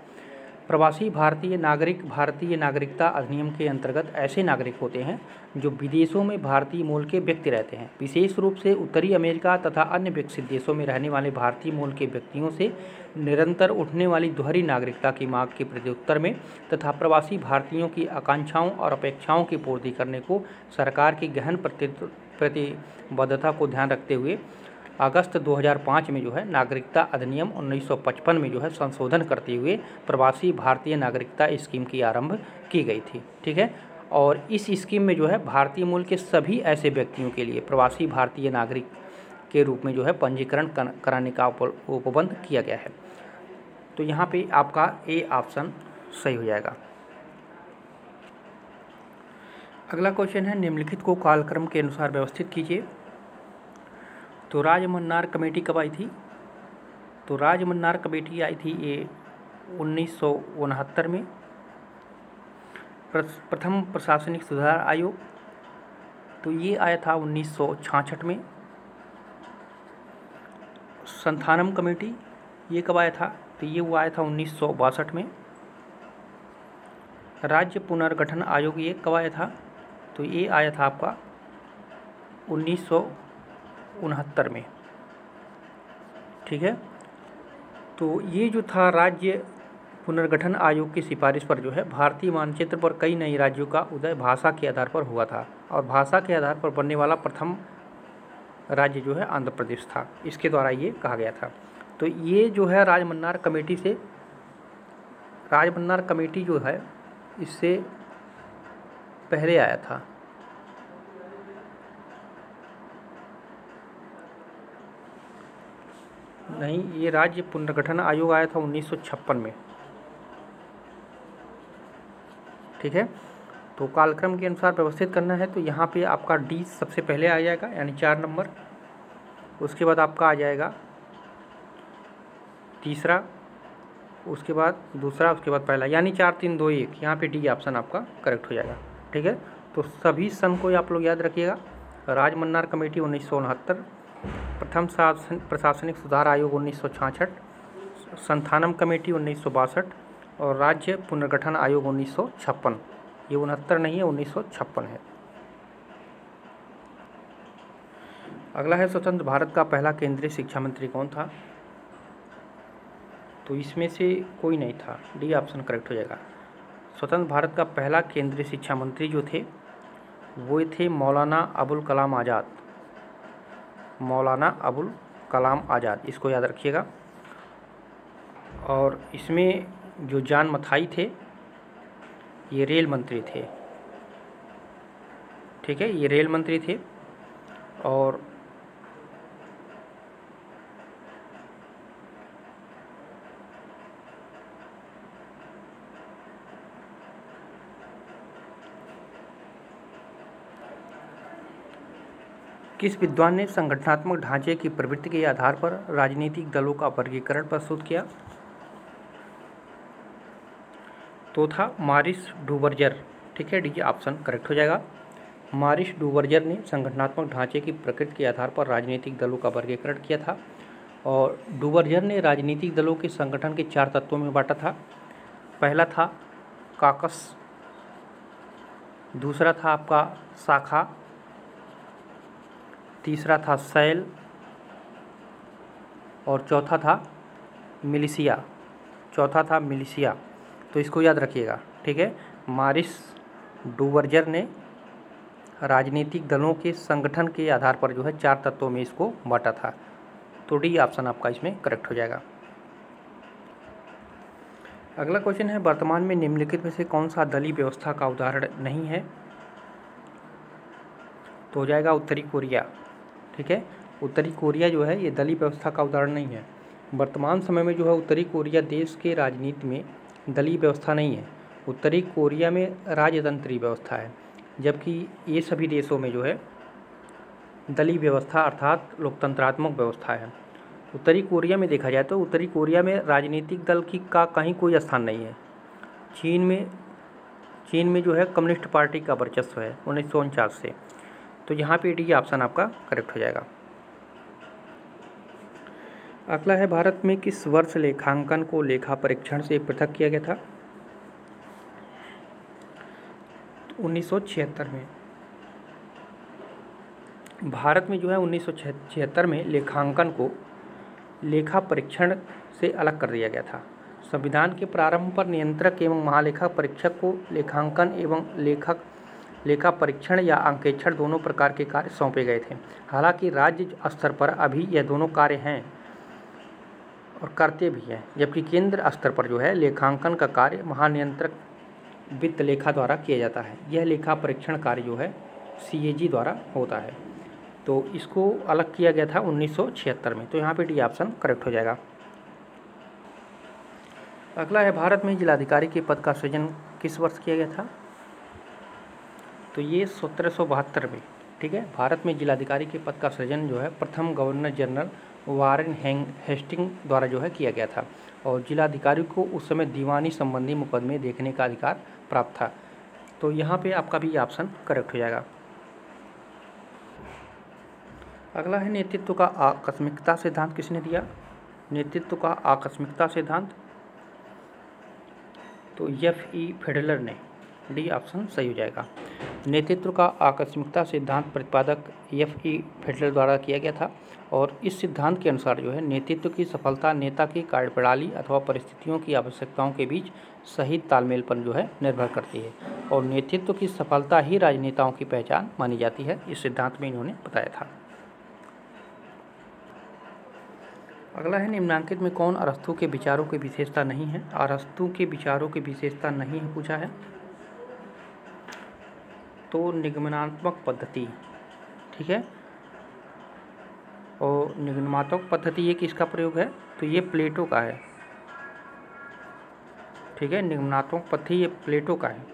S1: प्रवासी भारतीय नागरिक भारतीय नागरिकता अधिनियम के अंतर्गत ऐसे नागरिक होते हैं जो विदेशों में भारतीय मूल के व्यक्ति रहते हैं, विशेष रूप से उत्तरी अमेरिका तथा अन्य विकसित देशों में रहने वाले भारतीय मूल के व्यक्तियों से निरंतर उठने वाली दोहरी नागरिकता की मांग के प्रत्युत्तर में तथा प्रवासी भारतीयों की आकांक्षाओं और अपेक्षाओं की पूर्ति करने को सरकार की गहन प्रतिबद्धता को ध्यान रखते हुए अगस्त 2005 में जो है नागरिकता अधिनियम 1955 में जो है संशोधन करते हुए प्रवासी भारतीय नागरिकता स्कीम की आरंभ की गई थी। ठीक है, और इस स्कीम में जो है भारतीय मूल के सभी ऐसे व्यक्तियों के लिए प्रवासी भारतीय नागरिक के रूप में जो है पंजीकरण कराने का उपबंध किया गया है। तो यहाँ पे आपका ए ऑप्शन सही हो जाएगा। अगला क्वेश्चन है निम्नलिखित को कालक्रम के अनुसार व्यवस्थित कीजिए। तो राजमन्नार कमेटी कब आई थी? तो राजमन्नार कमेटी आई थी ये 1969 में। प्रथम प्रशासनिक सुधार आयोग, तो ये आया था 1966 में। संथानम कमेटी ये कब आया था? तो ये वो आया था 1962 में। राज्य पुनर्गठन आयोग ये कब आया था? तो ये आया था आपका 1969 में। ठीक है, तो ये जो था राज्य पुनर्गठन आयोग की सिफारिश पर जो है भारतीय मानचित्र पर कई नए राज्यों का उदय भाषा के आधार पर हुआ था, और भाषा के आधार पर बनने वाला प्रथम राज्य जो है आंध्र प्रदेश था। इसके द्वारा ये कहा गया था। तो ये जो है राजमन्नार कमेटी जो है इससे पहले आया था। नहीं, ये राज्य पुनर्गठन आयोग आया था 1956 में। ठीक है, तो कालक्रम के अनुसार व्यवस्थित करना है। तो यहाँ पे आपका डी सबसे पहले आ जाएगा, यानी 4 नंबर। उसके बाद आपका आ जाएगा तीसरा, उसके बाद दूसरा, उसके बाद पहला, यानी 4 3 2 1। यहाँ पे डी ऑप्शन आपका करेक्ट हो जाएगा। ठीक है, तो सभी सन को आप लोग याद रखिएगा। राजमन्नार कमेटी 1969, प्रथम प्रशासनिक सुधार आयोग 1966, संथानम कमेटी 1962 और राज्य पुनर्गठन आयोग 1956। ये 69 नहीं है, 1956 है। अगला है स्वतंत्र भारत का पहला केंद्रीय शिक्षा मंत्री कौन था? तो इसमें से कोई नहीं था, डी ऑप्शन करेक्ट हो जाएगा। स्वतंत्र भारत का पहला केंद्रीय शिक्षा मंत्री जो थे वो थे मौलाना अबुल कलाम आज़ाद। मौलाना अबुल कलाम आज़ाद, इसको याद रखिएगा। और इसमें जो जान मथाई थे ये रेल मंत्री थे। ठीक है, ये रेल मंत्री थे। और किस विद्वान ने संगठनात्मक ढांचे की प्रवृत्ति के आधार पर राजनीतिक दलों का वर्गीकरण प्रस्तुत किया? तो था मॉरिस डुवर्जर। ठीक है, डी ऑप्शन करेक्ट हो जाएगा। मॉरिस डुवर्जर ने संगठनात्मक ढांचे की प्रकृति के आधार पर राजनीतिक दलों का वर्गीकरण किया था। और डुवर्जर ने राजनीतिक दलों के संगठन के 4 तत्वों में बांटा था। पहला था काकस, दूसरा था आपका शाखा, तीसरा था सेल और चौथा था मिलिशिया। तो इसको याद रखिएगा। ठीक है, मॉरिस डुवर्जर ने राजनीतिक दलों के संगठन के आधार पर जो है 4 तत्वों में इसको बांटा था। तो डी ऑप्शन आपका इसमें करेक्ट हो जाएगा। अगला क्वेश्चन है, वर्तमान में निम्नलिखित में से कौन सा दलीय व्यवस्था का उदाहरण नहीं है? तो हो जाएगा उत्तरी कोरिया। ठीक है, उत्तरी कोरिया जो है ये दलीय व्यवस्था का उदाहरण नहीं है। वर्तमान समय में जो है उत्तरी कोरिया देश के राजनीति में दलीय व्यवस्था नहीं है। उत्तरी कोरिया में राजतंत्री व्यवस्था है, जबकि ये सभी देशों में जो है दलीय व्यवस्था अर्थात लोकतंत्रात्मक व्यवस्था है। उत्तरी कोरिया में देखा जाए तो उत्तरी कोरिया में राजनीतिक दल का कहीं कोई स्थान नहीं है। चीन में जो है कम्युनिस्ट पार्टी का वर्चस्व है 1949 से। तो यहाँ पे डी ऑप्शन आपका करेक्ट हो जाएगा। अगला है, भारत में किस वर्ष लेखांकन को लेखा परीक्षण से पृथक किया गया था? 1976 में। भारत में जो है 1976 में लेखांकन को लेखा परीक्षण से अलग कर दिया गया था। संविधान के प्रारंभ पर नियंत्रक एवं महालेखा परीक्षक को लेखांकन एवं लेखा परीक्षण या अंकेक्षण दोनों प्रकार के कार्य सौंपे गए थे। हालांकि राज्य स्तर पर अभी यह दोनों कार्य हैं और करते भी हैं, जबकि केंद्र स्तर पर जो है लेखांकन का कार्य महानियंत्रक वित्त लेखा द्वारा किया जाता है। यह लेखा परीक्षण कार्य जो है CAG द्वारा होता है। तो इसको अलग किया गया था 1976 में। तो यहाँ पे डी ऑप्शन करेक्ट हो जाएगा। अगला है, भारत में जिलाधिकारी के पद का सृजन किस वर्ष किया गया था? तो ये 1772 में। ठीक है, भारत में जिलाधिकारी के पद का सृजन जो है प्रथम गवर्नर जनरल वारेन हेस्टिंग द्वारा जो है किया गया था। और जिलाधिकारी को उस समय दीवानी संबंधी मुकदमे देखने का अधिकार प्राप्त था। तो यहाँ पे आपका भी ऑप्शन करेक्ट हो जाएगा। अगला है नेतृत्व का आकस्मिकता सिद्धांत किसने दिया? नेतृत्व का आकस्मिकता सिद्धांत तो F.E. फेडरर ने। डी ऑप्शन सही हो जाएगा। नेतृत्व का आकस्मिकता सिद्धांत प्रतिपादक F.E. फेडरर द्वारा किया गया था और इस सिद्धांत के अनुसार जो है नेतृत्व की सफलता नेता की कार्यप्रणाली अथवा परिस्थितियों की आवश्यकताओं के बीच सही तालमेल पर जो है निर्भर करती है और नेतृत्व की सफलता ही राजनेताओं की पहचान मानी जाती है। इस सिद्धांत में इन्होंने बताया था। अगला है निम्नांकित में कौन अरस्तु के विचारों की विशेषता नहीं है? अरस्तु के विचारों की विशेषता नहीं है पूछा है तो निगमनात्मक पद्धति, ठीक है। और निगमनात्मक पद्धति ये किसका प्रयोग है? तो ये प्लेटो का है, ठीक है। निगमनात्मक पद्धति ये प्लेटो का है।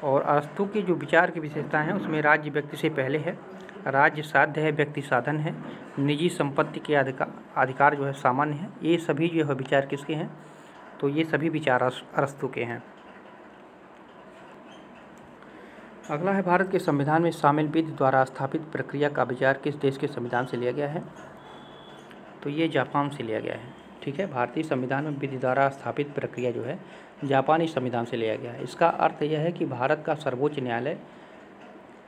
S1: और अरस्तु के जो विचार की विशेषताएं हैं उसमें राज्य व्यक्ति से पहले है, राज्य साध्य है, व्यक्ति साधन है, निजी संपत्ति के अधिकार जो है सामान्य है। ये सभी जो है विचार किसके हैं? तो ये सभी विचार अरस्तु के हैं। अगला है भारत के संविधान में शामिल विधि द्वारा स्थापित प्रक्रिया का विचार किस देश के संविधान से लिया गया है? तो ये जापान से लिया गया है, ठीक है। भारतीय संविधान में विधि द्वारा स्थापित प्रक्रिया जो है जापानी संविधान से लिया गया है। इसका अर्थ यह है कि भारत का सर्वोच्च न्यायालय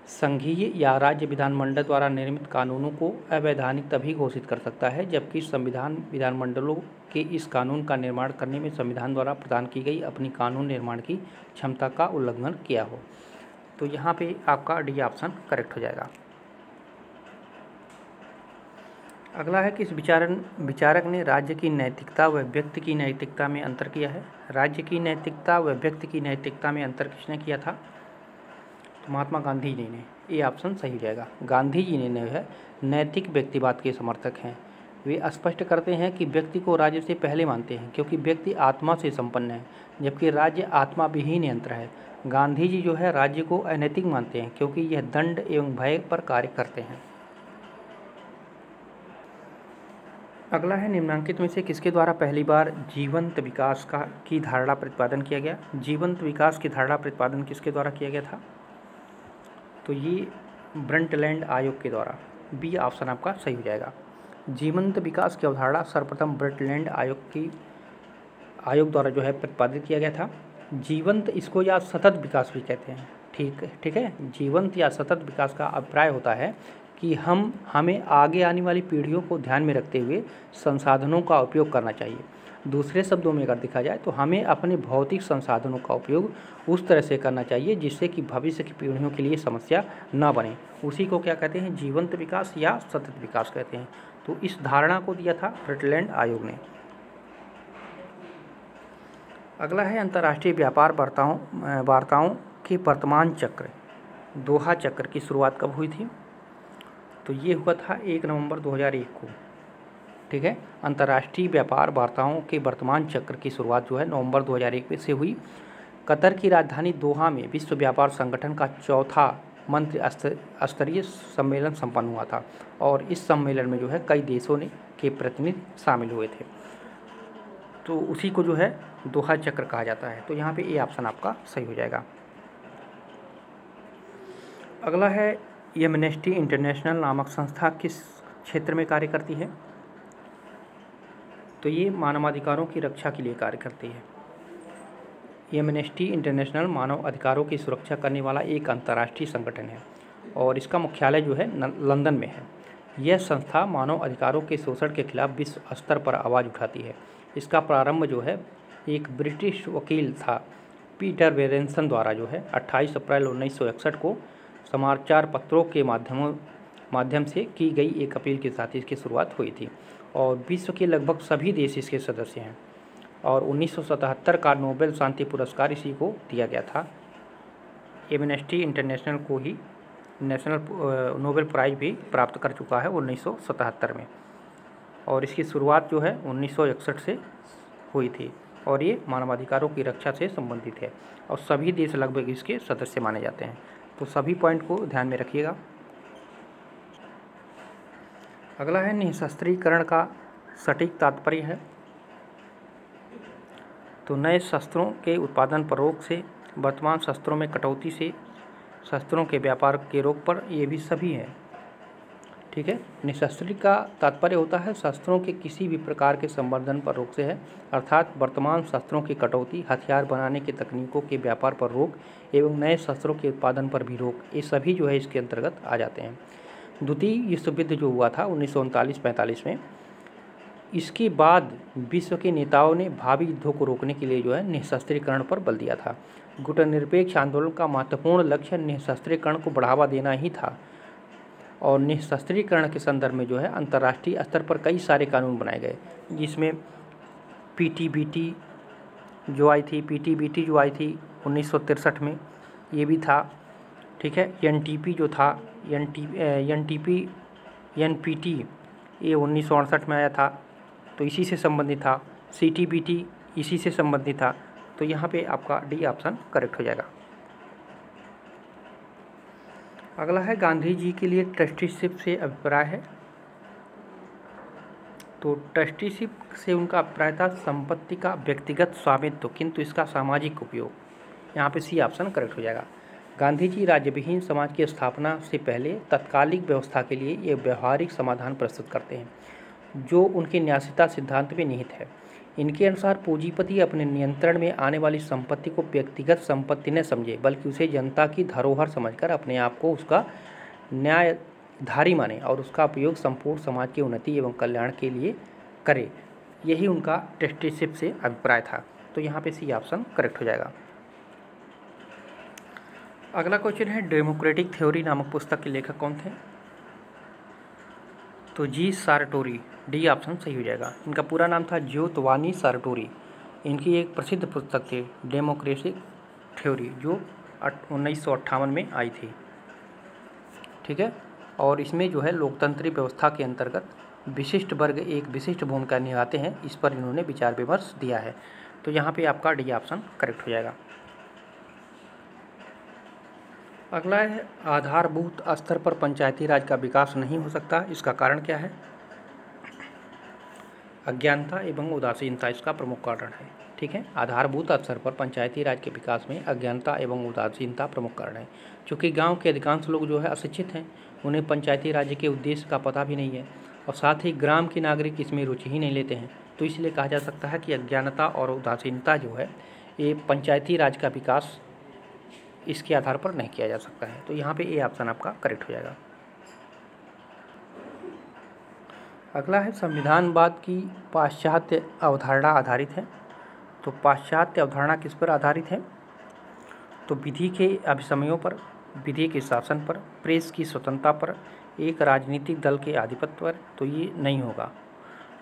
S1: संघीय या राज्य विधानमंडल द्वारा निर्मित कानूनों को अवैधानिक तभी घोषित कर सकता है जबकि संविधान विधानमंडलों के इस कानून का निर्माण करने में संविधान द्वारा प्रदान की गई अपनी कानून निर्माण की क्षमता का उल्लंघन किया हो। तो यहाँ पे आपका डी ऑप्शन करेक्ट हो जाएगा। अगला है किस विचारक ने राज्य की नैतिकता व व्यक्ति की नैतिकता में अंतर किया है? राज्य की नैतिकता व व्यक्ति की नैतिकता में अंतर किसने किया था? तो महात्मा गांधी जी ने। ये ऑप्शन सही हो जाएगा। गांधी जी ने है नैतिक व्यक्तिवाद के समर्थक हैं। वे स्पष्ट करते हैं कि व्यक्ति को राज्य से पहले मानते हैं क्योंकि व्यक्ति आत्मा से संपन्न है जबकि राज्य आत्मा विहीन यंत्र है। गांधी जी जो है राज्य को अनैतिक मानते हैं क्योंकि यह दंड एवं भय पर कार्य करते हैं। अगला है निम्नांकित में से किसके द्वारा पहली बार जीवंत विकास की धारणा प्रतिपादन किया गया? जीवंत विकास की धारणा प्रतिपादन किसके द्वारा किया गया था? तो ये ब्रंटलैंड आयोग के द्वारा। बी ऑप्शन आपका सही हो जाएगा। जीवंत विकास की अवधारणा सर्वप्रथम ब्रंटलैंड आयोग द्वारा जो है प्रतिपादित किया गया था। जीवंत इसको या सतत विकास भी कहते हैं, ठीक है। जीवंत या सतत विकास का अभिप्राय होता है कि हमें आगे आने वाली पीढ़ियों को ध्यान में रखते हुए संसाधनों का उपयोग करना चाहिए। दूसरे शब्दों में अगर देखा जाए तो हमें अपने भौतिक संसाधनों का उपयोग उस तरह से करना चाहिए जिससे कि भविष्य की पीढ़ियों के लिए समस्या न बने। उसी को क्या कहते हैं? जीवंत विकास या सतत विकास कहते हैं। तो इस धारणा को दिया था ब्रंटलैंड आयोग ने। अगला है अंतर्राष्ट्रीय व्यापार वार्ताओं के वर्तमान चक्र दोहा चक्र की शुरुआत कब हुई थी? तो ये हुआ था 1 नवंबर 2001 को, ठीक है। अंतर्राष्ट्रीय व्यापार वार्ताओं के वर्तमान चक्र की शुरुआत जो है नवंबर 2001 में से हुई। कतर की राजधानी दोहा में विश्व व्यापार संगठन का चौथा मंत्री स्तरीय सम्मेलन संपन्न हुआ था और इस सम्मेलन में जो है कई देशों के प्रतिनिधि शामिल हुए थे। तो उसी को जो है दोहा चक्र कहा जाता है। तो यहाँ पे ए ऑप्शन आपका सही हो जाएगा। अगला है एमनेस्टी इंटरनेशनल नामक संस्था किस क्षेत्र में कार्य करती है? तो ये मानवाधिकारों की रक्षा के लिए कार्य करती है। एमनेस्टी इंटरनेशनल मानव अधिकारों की सुरक्षा करने वाला एक अंतर्राष्ट्रीय संगठन है और इसका मुख्यालय जो है लंदन में है। यह संस्था मानव अधिकारों के शोषण के खिलाफ विश्व स्तर पर आवाज़ उठाती है। इसका प्रारंभ जो है एक ब्रिटिश वकील था पीटर बेरेंसन द्वारा जो है 28 अप्रैल 1961 को समाचार पत्रों के माध्यम से की गई एक अपील के साथ इसकी शुरुआत हुई थी और विश्व के लगभग सभी देश इसके सदस्य हैं और 1977 का नोबेल शांति पुरस्कार इसी को दिया गया था। एमनेस्टी इंटरनेशनल को ही नेशनल नोबेल प्राइज़ भी प्राप्त कर चुका है 1977 में और इसकी शुरुआत जो है 1961 से हुई थी और ये मानवाधिकारों की रक्षा से संबंधित है और सभी देश लगभग इसके सदस्य माने जाते हैं। तो सभी पॉइंट को ध्यान में रखिएगा। अगला है निःशस्त्रीकरण का सटीक तात्पर्य है। तो नए शस्त्रों के उत्पादन पर रोक से वर्तमान शस्त्रों में कटौती से शस्त्रों के व्यापार के रोक पर, ये भी सभी है, ठीक है। निःशस्त्रीकरण का तात्पर्य होता है शस्त्रों के किसी भी प्रकार के संवर्धन पर रोक से है, अर्थात वर्तमान शस्त्रों की कटौती, हथियार बनाने की तकनीकों के व्यापार पर रोक एवं नए शस्त्रों के उत्पादन पर भी रोक, ये सभी जो है इसके अंतर्गत आ जाते हैं। द्वितीय विश्व युद्ध जो हुआ था 1939-45 में, इसके बाद विश्व के नेताओं ने भावी युद्धों को रोकने के लिए जो है निःशस्त्रीकरण पर बल दिया था। गुटनिरपेक्ष आंदोलन का महत्वपूर्ण लक्ष्य निःशस्त्रीकरण को बढ़ावा देना ही था और निःशस्त्रीकरण के संदर्भ में जो है अंतर्राष्ट्रीय स्तर पर कई सारे कानून बनाए गए, जिसमें पीटीबीटी जो आई थी 1963 में, ये भी था। ठीक है। एनटीपी जो था एनपीटी ये 1968 में आया था, तो इसी से संबंधित था। सीटीबीटी इसी से संबंधित था। तो यहाँ पे आपका डी ऑप्शन करेक्ट हो जाएगा। अगला है गांधी जी के लिए ट्रस्टीशिप से अभिप्राय है। तो ट्रस्टीशिप से उनका अभिप्राय था संपत्ति का व्यक्तिगत स्वामित्व किंतु इसका सामाजिक उपयोग। यहाँ पे सी ऑप्शन करेक्ट हो जाएगा। गांधी जी राज्यविहीन समाज की स्थापना से पहले तत्कालिक व्यवस्था के लिए ये व्यवहारिक समाधान प्रस्तुत करते हैं जो उनके न्यासिता सिद्धांत में निहित है। इनके अनुसार पूंजीपति अपने नियंत्रण में आने वाली संपत्ति को व्यक्तिगत संपत्ति न समझे बल्कि उसे जनता की धरोहर समझकर अपने आप को उसका न्यायधारी माने और उसका उपयोग संपूर्ण समाज की उन्नति एवं कल्याण के लिए करे। यही उनका ट्रस्टीशिप से अभिप्राय था। तो यहाँ पे सी ऑप्शन करेक्ट हो जाएगा। अगला क्वेश्चन है डेमोक्रेटिक थ्योरी नामक पुस्तक के लेखक कौन थे? तो जी सारटोरी, डी ऑप्शन सही हो जाएगा। इनका पूरा नाम था ज्योतवानी सारटोरी। इनकी एक प्रसिद्ध पुस्तक थी डेमोक्रेटिक थ्योरी जो 1958 में आई थी। ठीक है। और इसमें जो है लोकतंत्री व्यवस्था के अंतर्गत विशिष्ट वर्ग एक विशिष्ट भूमिका निभाते हैं, इस पर इन्होंने विचार विमर्श दिया है। तो यहाँ पे आपका डी ऑप्शन करेक्ट हो जाएगा। अगला है आधारभूत स्तर पर पंचायती राज का विकास नहीं हो सकता, इसका कारण क्या है? अज्ञानता एवं उदासीनता इसका प्रमुख कारण है। ठीक है। आधारभूत स्तर पर पंचायती राज के विकास में अज्ञानता एवं उदासीनता प्रमुख कारण है, क्योंकि गांव के अधिकांश लोग जो है अशिक्षित हैं, उन्हें पंचायती राज के उद्देश्य का पता भी नहीं है और साथ ही ग्राम के नागरिक इसमें रुचि ही नहीं लेते हैं। तो इसलिए कहा जा सकता है कि अज्ञानता और उदासीनता जो है ये पंचायती राज का विकास इसके आधार पर नहीं किया जा सकता है। तो यहाँ पे ए ऑप्शन आपका करेक्ट हो जाएगा। अगला है संविधानवाद की पाश्चात्य अवधारणा आधारित है। तो पाश्चात्य अवधारणा किस पर आधारित है? तो विधि के अभिसमयों पर, विधि के शासन पर, प्रेस की स्वतंत्रता पर, एक राजनीतिक दल के आधिपत्य पर। तो ये नहीं होगा।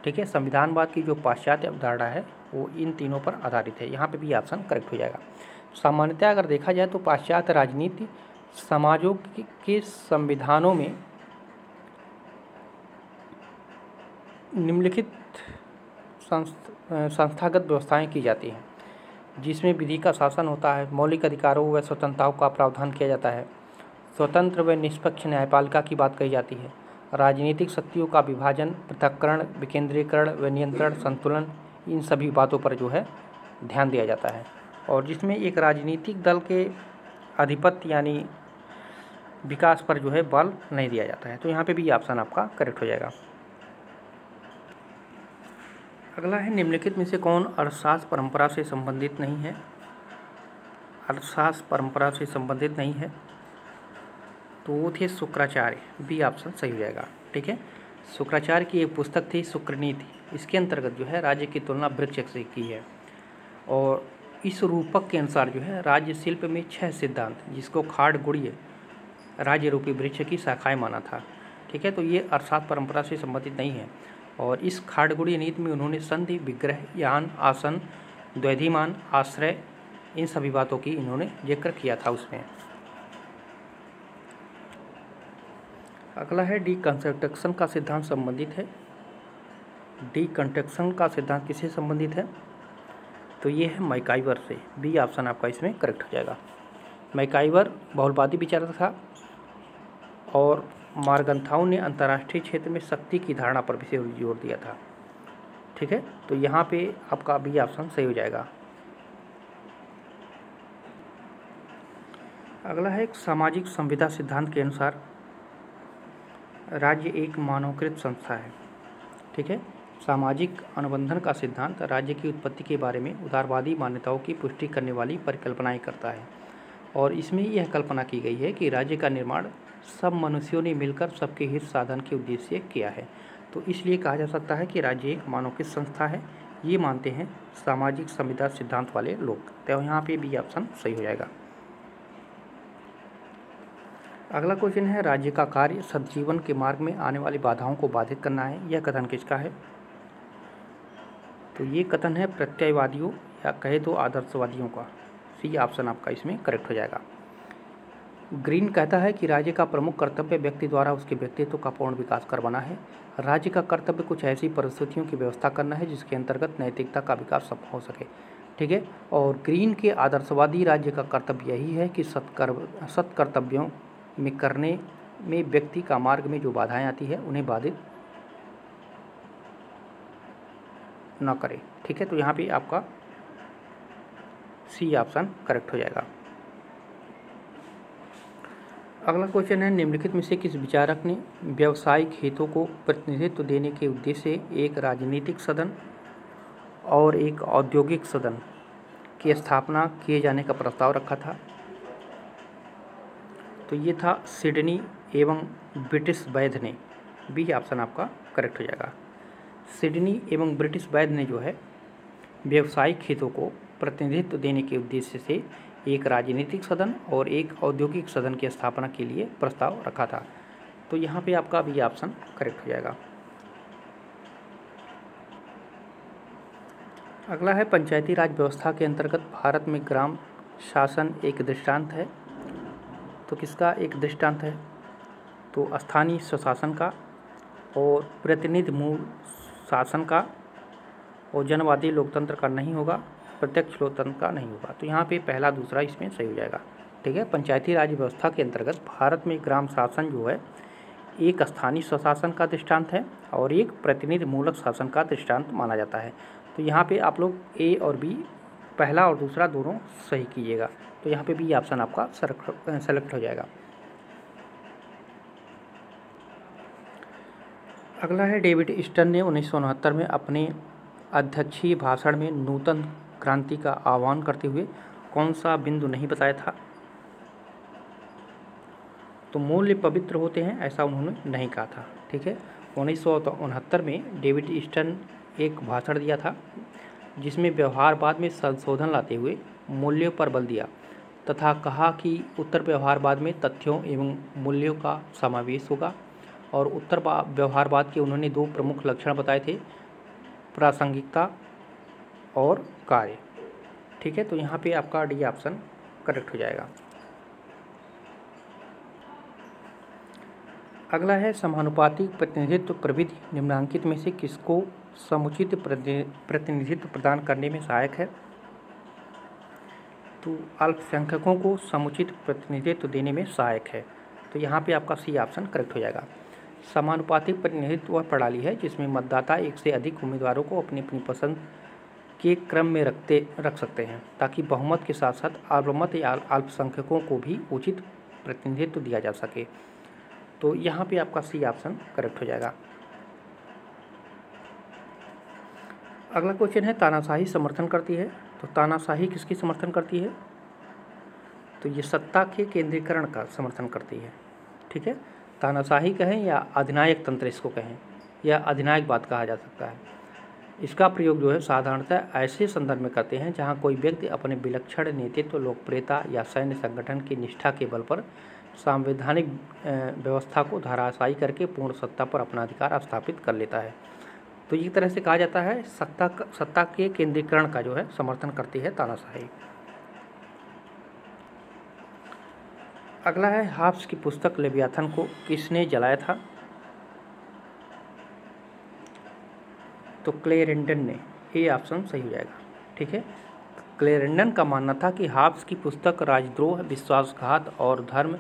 S1: ठीक है। संविधानवाद की जो पाश्चात्य अवधारणा है वो इन तीनों पर आधारित है। यहाँ पे भी ऑप्शन करेक्ट हो जाएगा। सामान्यतः अगर देखा जाए तो पाश्चात्य राजनीति समाजों के संविधानों में निम्नलिखित संस्थागत व्यवस्थाएं की जाती हैं, जिसमें विधि का शासन होता है, मौलिक अधिकारों व स्वतंत्रताओं का प्रावधान किया जाता है, स्वतंत्र व निष्पक्ष न्यायपालिका की बात कही जाती है, राजनीतिक शक्तियों का विभाजन, पृथक्करण, विकेंद्रीकरण व नियंत्रण संतुलन, इन सभी बातों पर जो है ध्यान दिया जाता है और जिसमें एक राजनीतिक दल के आधिपत्य यानी विकास पर जो है बल नहीं दिया जाता है। तो यहाँ पे भी ऑप्शन आपका करेक्ट हो जाएगा। अगला है निम्नलिखित में से कौन अर्थशास्त्र परंपरा से संबंधित नहीं है? अर्थशास्त्र परंपरा से संबंधित नहीं है तो वो थे शुक्राचार्य, बी ऑप्शन सही हो जाएगा। ठीक है। शुक्राचार्य की एक पुस्तक थी शुक्रनीति, इसके अंतर्गत जो है राज्य की तुलना वृक्ष से की है और इस रूपक के अनुसार जो है राज्य शिल्प में 6 सिद्धांत, जिसको खाड़गुड़ीय राज्य रूपी वृक्ष की शाखाएं माना था। ठीक है। तो ये अर्थशास्त्र परंपरा से संबंधित नहीं है और इस खाड़गुड़ीय नीति में उन्होंने संधि, विग्रह, यान, आसन, द्वैधिमान, आश्रय, इन सभी बातों की इन्होंने जिक्र किया था उसमें। अगला है डीकंस्ट्रक्शन का सिद्धांत संबंधित है। डीकंस्ट्रक्शन का सिद्धांत किससे संबंधित है? तो ये है मैकाइवर से, बी ऑप्शन आपका इसमें करेक्ट हो जाएगा। मैकाइवर बहुलवादी विचारक था और मार्गन्थाउ ने अंतर्राष्ट्रीय क्षेत्र में शक्ति की धारणा पर विशेष जोर दिया था। ठीक है। तो यहाँ पे आपका बी ऑप्शन सही हो जाएगा। अगला है एक सामाजिक संविदा सिद्धांत के अनुसार राज्य एक मानवकृत संस्था है। ठीक है। सामाजिक अनुबंधन का सिद्धांत राज्य की उत्पत्ति के बारे में उदारवादी मान्यताओं की पुष्टि करने वाली परिकल्पनाएं करता है और इसमें यह कल्पना की गई है कि राज्य का निर्माण सब मनुष्यों ने मिलकर सबके हित साधन के उद्देश्य से किया है। तो इसलिए कहा जा सकता है कि राज्य एक मानवकृत संस्था है। ये मानते हैं सामाजिक संविदा सिद्धांत वाले लोग। तो यहाँ पे बी ऑप्शन सही हो जाएगा। अगला क्वेश्चन है, राज्य का कार्य सद्जीवन के मार्ग में आने वाली बाधाओं को बाधित करना है। यह कथन किसका है? तो ये कथन है प्रत्ययवादियों या कहे तो आदर्शवादियों का। सी ऑप्शन आपका इसमें करेक्ट हो जाएगा। ग्रीन कहता है कि राज्य का प्रमुख कर्तव्य व्यक्ति द्वारा उसके व्यक्तित्व का पूर्ण विकास करवाना है। राज्य का कर्तव्य कुछ ऐसी परिस्थितियों की व्यवस्था करना है जिसके अंतर्गत नैतिकता का विकास संभव हो सके। ठीक है। और ग्रीन के आदर्शवादी राज्य का कर्तव्य यही है कि सत्कर्तव्यों में करने में व्यक्ति का मार्ग में जो बाधाएं आती है उन्हें बाधित न करे। ठीक है। तो यहाँ पे आपका सी ऑप्शन करेक्ट हो जाएगा। अगला क्वेश्चन है, निम्नलिखित में से किस विचारक ने व्यावसायिक हितों को प्रतिनिधित्व देने के उद्देश्य से एक राजनीतिक सदन और एक औद्योगिक सदन की स्थापना किए जाने का प्रस्ताव रखा था? तो ये था सिडनी एवं ब्रिटिश वैध ने। बी ऑप्शन आपका करेक्ट हो जाएगा। सिडनी एवं ब्रिटिश वैध ने जो है व्यावसायिक हितों को प्रतिनिधित्व देने के उद्देश्य से एक राजनीतिक सदन और एक औद्योगिक सदन की स्थापना के लिए प्रस्ताव रखा था। तो यहाँ पे आपका बी ऑप्शन करेक्ट हो जाएगा। अगला है, पंचायती राज व्यवस्था के अंतर्गत भारत में ग्राम शासन एक दृष्टांत है। तो किसका एक दृष्टांत है? तो स्थानीय स्वशासन का और प्रतिनिधि मूल शासन का और जनवादी लोकतंत्र का नहीं होगा, प्रत्यक्ष लोकतंत्र का नहीं होगा। तो यहाँ पे पहला दूसरा इसमें सही हो जाएगा। ठीक है। पंचायती राज व्यवस्था के अंतर्गत भारत में ग्राम शासन जो है एक स्थानीय स्वशासन का दृष्टांत है और एक प्रतिनिधि मूलक शासन का दृष्टांत माना जाता है। तो यहाँ पे आप लोग ए और बी पहला और दूसरा दोनों सही कीजिएगा। तो यहाँ पे बी ऑप्शन आपका सेलेक्ट हो जाएगा। अगला है, डेविड स्टर्न ने 1969 में अपने अध्यक्षीय भाषण में नूतन क्रांति का आह्वान करते हुए कौन सा बिंदु नहीं बताया था? तो मूल्य पवित्र होते हैं ऐसा उन्होंने नहीं कहा था। ठीक है। 1969 में डेविड स्टर्न एक भाषण दिया था जिसमें व्यवहारवाद में संशोधन लाते हुए मूल्यों पर बल दिया तथा कहा कि उत्तर व्यवहारवाद में तथ्यों एवं मूल्यों का समावेश होगा। और उत्तर व्यवहारवाद के उन्होंने दो प्रमुख लक्षण बताए थे, प्रासंगिकता और कार्य। ठीक है। तो यहाँ पे आपका डी ऑप्शन करेक्ट हो जाएगा। अगला है, समानुपातिक प्रतिनिधित्व प्रविधि निम्नलिखित में से किसको समुचित प्रतिनिधित्व प्रदान करने में सहायक है? तो अल्पसंख्यकों को समुचित प्रतिनिधित्व देने में सहायक है। तो यहाँ पे आपका सी ऑप्शन करेक्ट हो जाएगा। समानुपातिक प्रतिनिधित्व वह प्रणाली है जिसमें मतदाता एक से अधिक उम्मीदवारों को अपनी अपनी पसंद के क्रम में रख सकते हैं ताकि बहुमत के साथ साथ अल्पमत या अल्पसंख्यकों को भी उचित प्रतिनिधित्व दिया जा सके। तो यहाँ पे आपका सी ऑप्शन करेक्ट हो जाएगा। अगला क्वेश्चन है, तानाशाही समर्थन करती है। तो तानाशाही किसकी समर्थन करती है? तो ये सत्ता के केंद्रीकरण का समर्थन करती है। ठीक है। तानाशाही कहें या अधिनायक तंत्र इसको कहें या अधिनायकवाद कहा जा सकता है। इसका प्रयोग जो है साधारणतः ऐसे संदर्भ में करते हैं जहां कोई व्यक्ति अपने विलक्षण नेतृत्व, लोकप्रियता या सैन्य संगठन की निष्ठा के बल पर संवैधानिक व्यवस्था को धराशायी करके पूर्ण सत्ता पर अपना अधिकार स्थापित कर लेता है। तो एक तरह से कहा जाता है सत्ता के केंद्रीकरण का जो है समर्थन करती है तानाशाही। अगला है, हाब्स की पुस्तक लेवियाथन को किसने जलाया था? तो क्लेरेंडन ने। ये ऑप्शन सही हो जाएगा। ठीक है। क्लेरेंडन का मानना था कि हाब्स की पुस्तक राजद्रोह, विश्वासघात और धर्म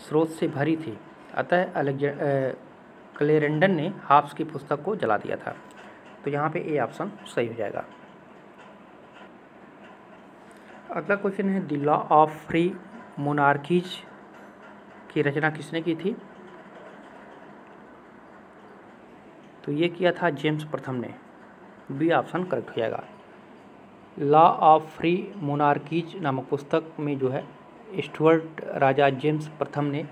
S1: स्रोत से भरी थी, अतः क्लेरेंडन ने हाब्स की पुस्तक को जला दिया था। तो यहाँ पे ए ऑप्शन सही हो जाएगा। अगला क्वेश्चन है, the law of free monarchies की रचना किसने की थी? तो ये किया था जेम्स प्रथम ने, बी ऑप्शन करेक्ट हो जाएगा। लॉ ऑफ फ्री मोनार्कीज नामक पुस्तक में जो है स्टुअर्ट राजा जेम्स प्रथम ने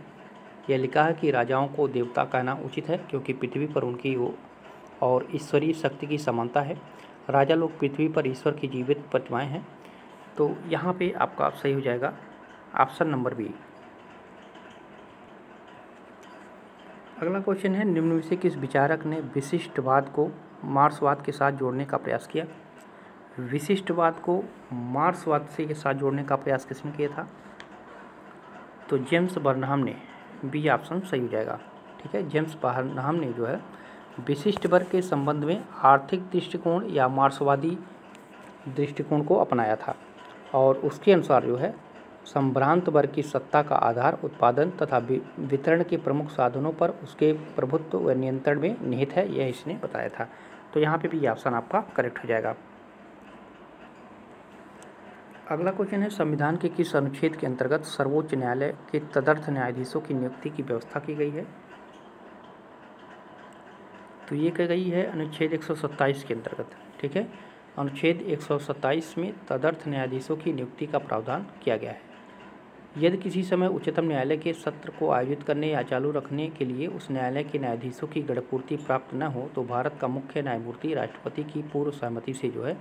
S1: यह लिखा है कि राजाओं को देवता कहना उचित है क्योंकि पृथ्वी पर उनकी वो और ईश्वरीय शक्ति की समानता है। राजा लोग पृथ्वी पर ईश्वर की जीवित प्रतिमाएं हैं। तो यहाँ पे आपका सही हो जाएगा ऑप्शन नंबर बी। अगला क्वेश्चन है, निम्न में से किस विचारक ने विशिष्टवाद को मार्क्सवाद के साथ जोड़ने का प्रयास किया? विशिष्टवाद को मार्क्सवाद से के साथ जोड़ने का प्रयास किसने किया था? तो जेम्स बर्नहाम ने, बी ऑप्शन सही हो जाएगा। ठीक है, जेम्स बर्नहाम ने जो है विशिष्ट वर्ग के संबंध में आर्थिक दृष्टिकोण या मार्क्सवादी दृष्टिकोण को अपनाया था और उसके अनुसार जो है संभ्रांत वर्ग की सत्ता का आधार उत्पादन तथा वितरण के प्रमुख साधनों पर उसके प्रभुत्व व नियंत्रण में निहित है, यह इसने बताया था। तो यहाँ पे भी ऑप्शन आपका करेक्ट हो जाएगा। अगला क्वेश्चन है, संविधान के किस अनुच्छेद के अंतर्गत सर्वोच्च न्यायालय के तदर्थ न्यायाधीशों की नियुक्ति की व्यवस्था की गई है? तो ये कही गई है अनुच्छेद 127 के अंतर्गत। ठीक है, अनुच्छेद 127 में तदर्थ न्यायाधीशों की नियुक्ति का प्रावधान किया गया है। यदि किसी समय उच्चतम न्यायालय के सत्र को आयोजित करने या चालू रखने के लिए उस न्यायालय के न्यायाधीशों की गणपूर्ति प्राप्त न हो तो भारत का मुख्य न्यायमूर्ति राष्ट्रपति की पूर्व सहमति से जो है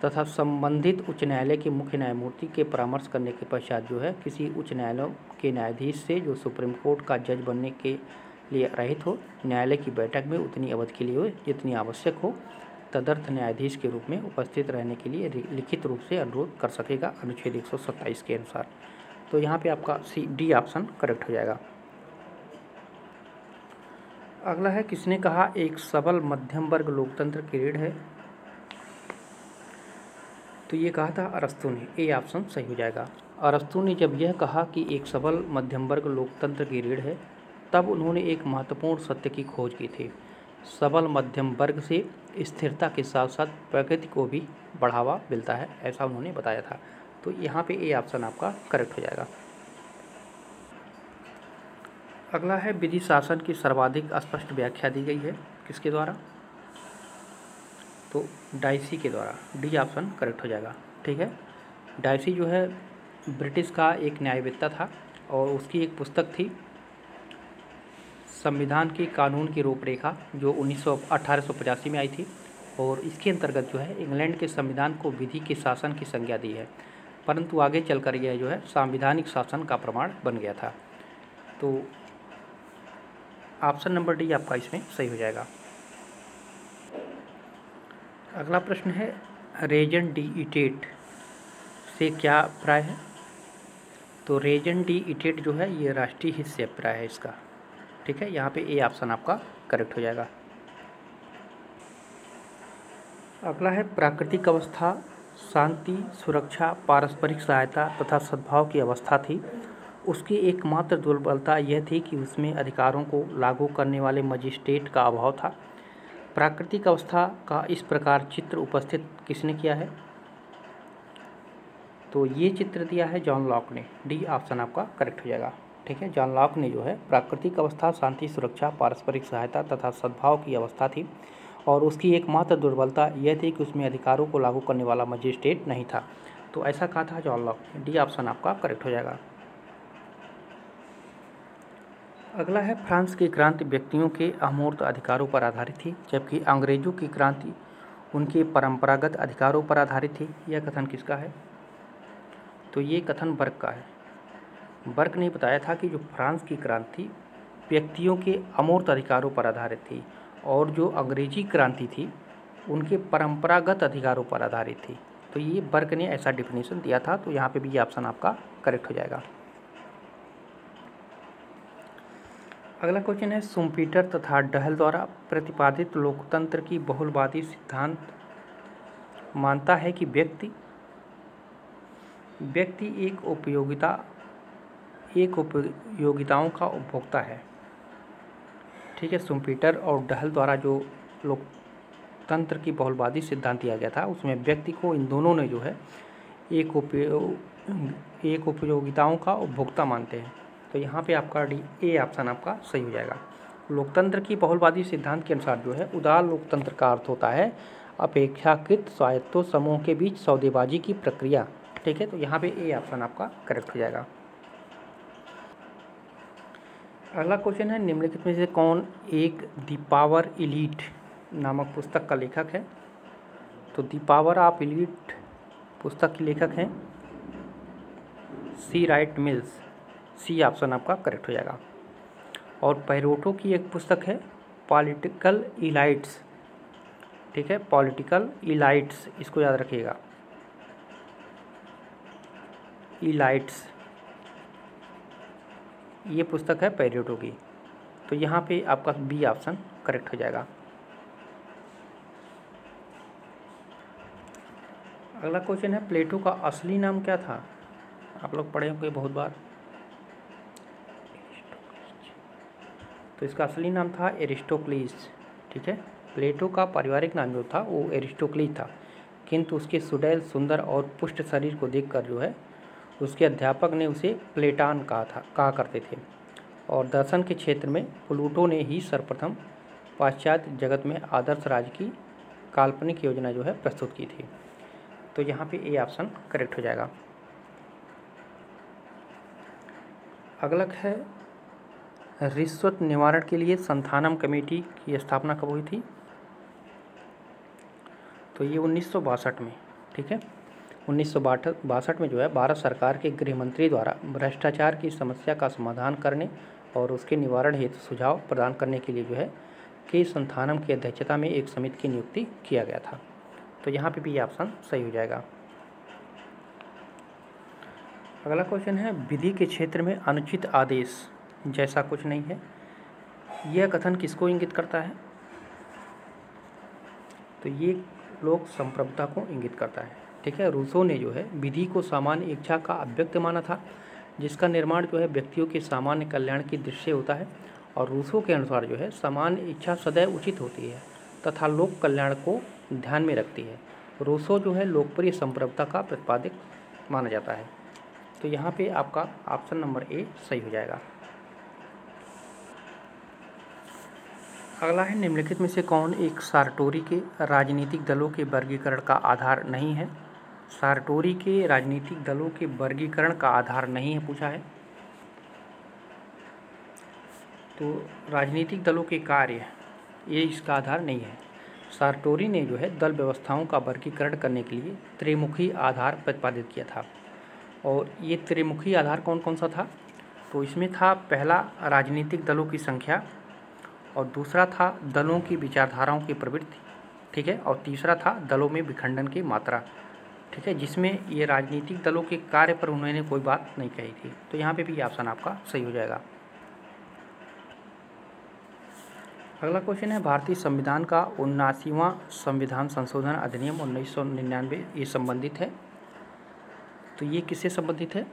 S1: तथा संबंधित उच्च न्यायालय के मुख्य न्यायमूर्ति के परामर्श करने के पश्चात जो है किसी उच्च न्यायालय के न्यायाधीश से जो सुप्रीम कोर्ट का जज बनने के लिए रहित हो, न्यायालय की बैठक में उतनी अवधि के लिए जितनी आवश्यक हो तदर्थ न्यायाधीश के रूप में उपस्थित रहने के लिए लिखित रूप से अनुरोध कर सकेगा अनुच्छेद 127 के अनुसार। तो यहाँ पे आपका डी ऑप्शन करेक्ट हो जाएगा। अगला है, किसने कहा एक सबल मध्यम वर्ग लोकतंत्र की रीढ़ है? तो ये कहा था अरस्तु ने, ए ऑप्शन सही हो जाएगा। अरस्तु ने जब यह कहा कि एक सबल मध्यम वर्ग लोकतंत्र की रीढ़ है तब उन्होंने एक महत्वपूर्ण सत्य की खोज की थी। सबल मध्यम वर्ग से स्थिरता के साथ साथ प्रगति को भी बढ़ावा मिलता है, ऐसा उन्होंने बताया था। तो यहाँ पे ए ऑप्शन आपका करेक्ट हो जाएगा। अगला है, विधि शासन की सर्वाधिक स्पष्ट व्याख्या दी गई है किसके द्वारा? तो डाइसी के द्वारा, डी ऑप्शन करेक्ट हो जाएगा। ठीक है, डाइसी जो है ब्रिटिश का एक न्यायवेत्ता था और उसकी एक पुस्तक थी संविधान की कानून की रूपरेखा जो 1885 में आई थी और इसके अंतर्गत जो है इंग्लैंड के संविधान को विधि के शासन की संज्ञा दी है, परंतु आगे चलकर यह जो है संवैधानिक शासन का प्रमाण बन गया था। तो ऑप्शन नंबर डी आपका इसमें सही हो जाएगा। अगला प्रश्न है, रेजन डी इटेट से क्या अभिप्राय है? तो रेजन डी इटेट जो है ये राष्ट्रीय हित से अभिप्राय है इसका। ठीक है, यहाँ पे ए ऑप्शन आपका करेक्ट हो जाएगा। अगला है, प्राकृतिक अवस्था शांति, सुरक्षा, पारस्परिक सहायता तथा सद्भाव की अवस्था थी। उसकी एकमात्र दुर्बलता यह थी कि उसमें अधिकारों को लागू करने वाले मजिस्ट्रेट का अभाव था। प्राकृतिक अवस्था का इस प्रकार चित्र उपस्थित किसने किया है? तो ये चित्र दिया है जॉन लॉक ने, डी ऑप्शन आपका करेक्ट हो जाएगा। ठीक है, जॉन लॉक ने जो है प्राकृतिक अवस्था शांति, सुरक्षा, पारस्परिक सहायता तथा सद्भाव की अवस्था थी और उसकी एकमात्र दुर्बलता यह थी कि उसमें अधिकारों को लागू करने वाला मजिस्ट्रेट नहीं था। तो ऐसा कहा था जॉन लॉक ने, डी ऑप्शन आपका करेक्ट हो जाएगा। अगला है, फ्रांस की क्रांति व्यक्तियों के अमूर्त अधिकारों पर आधारित थी जबकि अंग्रेजों की क्रांति उनके परंपरागत अधिकारों पर आधारित थी। यह कथन किसका है? तो ये कथन बर्क का है। बर्क ने बताया था कि जो फ्रांस की क्रांति व्यक्तियों के अमूर्त अधिकारों पर आधारित थी और जो अंग्रेजी क्रांति थी उनके परंपरागत अधिकारों पर आधारित थी। तो ये बर्क ने ऐसा डिफिनेशन दिया था। तो यहाँ पे भी ऑप्शन आपका करेक्ट हो जाएगा। अगला क्वेश्चन है, शुम्पीटर तथा डहल द्वारा प्रतिपादित लोकतंत्र की बहुलवादी सिद्धांत मानता है कि व्यक्ति एक उपयोगिताओं का उपभोक्ता है। ठीक है, शुम्पीटर और डहल द्वारा जो लोकतंत्र की बहुलवादी सिद्धांत दिया गया था उसमें व्यक्ति को इन दोनों ने जो है एक उपयोगिताओं का उपभोक्ता मानते हैं। तो यहाँ पे आपका डी ए ऑप्शन आपका सही हो जाएगा। लोकतंत्र की बहुलवादी सिद्धांत के अनुसार जो है उदार लोकतंत्र का अर्थ होता है अपेक्षाकृत स्वायत्तों समूह के बीच सौदेबाजी की प्रक्रिया। ठीक है, तो यहाँ पे ए ऑप्शन आपका करेक्ट हो जाएगा। अगला क्वेश्चन है निम्नलिखित में से कौन एक द पावर इलीट नामक पुस्तक का लेखक है? तो द पावर ऑफ इलीट पुस्तक के लेखक हैं सी राइट मिल्स। सी ऑप्शन आपका करेक्ट हो जाएगा। और पैरोटो की एक पुस्तक है पॉलिटिकल इलाइट्स। ठीक है, पॉलिटिकल इलाइट्स, इसको याद रखिएगा, इलाइट्स, ये पुस्तक है पैरोटो की। तो यहाँ पे आपका बी ऑप्शन करेक्ट हो जाएगा। अगला क्वेश्चन है प्लेटो का असली नाम क्या था? आप लोग पढ़े होंगे बहुत बार। तो इसका असली नाम था एरिस्टोक्लीस। ठीक है, प्लेटो का पारिवारिक नाम जो था वो एरिस्टोक्लीस था, किंतु उसके सुडैल, सुंदर और पुष्ट शरीर को देखकर जो है उसके अध्यापक ने उसे प्लेटान कहा करते थे। और दर्शन के क्षेत्र में प्लूटो ने ही सर्वप्रथम पाश्चात्य जगत में आदर्श राज्य की काल्पनिक योजना जो है प्रस्तुत की थी। तो यहाँ पे ए ऑप्शन करेक्ट हो जाएगा। अगला है रिश्वत निवारण के लिए संथानम कमेटी की स्थापना कब हुई थी? तो ये 1962 में। ठीक है, 1962 में जो है भारत सरकार के गृह मंत्री द्वारा भ्रष्टाचार की समस्या का समाधान करने और उसके निवारण हेतु सुझाव प्रदान करने के लिए जो है के संथानम की अध्यक्षता में एक समिति की नियुक्ति किया गया था। तो यहाँ पे भी ऑप्शन सही हो जाएगा। अगला क्वेश्चन है विधि के क्षेत्र में अनुचित आदेश जैसा कुछ नहीं है, यह कथन किसको इंगित करता है? तो ये लोक संप्रभुता को इंगित करता है। ठीक है, रूसो ने जो है विधि को सामान्य इच्छा का अव्यक्त माना था, जिसका निर्माण जो है व्यक्तियों के सामान्य कल्याण की दृष्टि से होता है। और रूसो के अनुसार जो है सामान्य इच्छा सदैव उचित होती है तथा लोक कल्याण को ध्यान में रखती है। रूसो जो है लोकप्रिय संप्रभुता का प्रतिपादक माना जाता है। तो यहाँ पे आपका ऑप्शन नंबर ए सही हो जाएगा। अगला है निम्नलिखित में से कौन एक सारटोरी के राजनीतिक दलों के वर्गीकरण का आधार नहीं है? सारटोरी के राजनीतिक दलों के वर्गीकरण का आधार नहीं है पूछा है। तो राजनीतिक दलों के कार्य ये इसका आधार नहीं है। सारटोरी ने जो है दल व्यवस्थाओं का वर्गीकरण करने के लिए त्रिमुखी आधार प्रतिपादित किया था। और ये त्रिमुखी आधार कौन कौन सा था? तो इसमें था पहला राजनीतिक दलों की संख्या, और दूसरा था दलों की विचारधाराओं की प्रवृत्ति। ठीक है, और तीसरा था दलों में विखंडन की मात्रा। ठीक है, जिसमें ये राजनीतिक दलों के कार्य पर उन्होंने कोई बात नहीं कही थी। तो यहाँ पे भी ऑप्शन आपका सही हो जाएगा। अगला क्वेश्चन है भारतीय संविधान का 79वां संविधान संशोधन अधिनियम 1999 ये संबंधित है। तो ये किससे संबंधित है?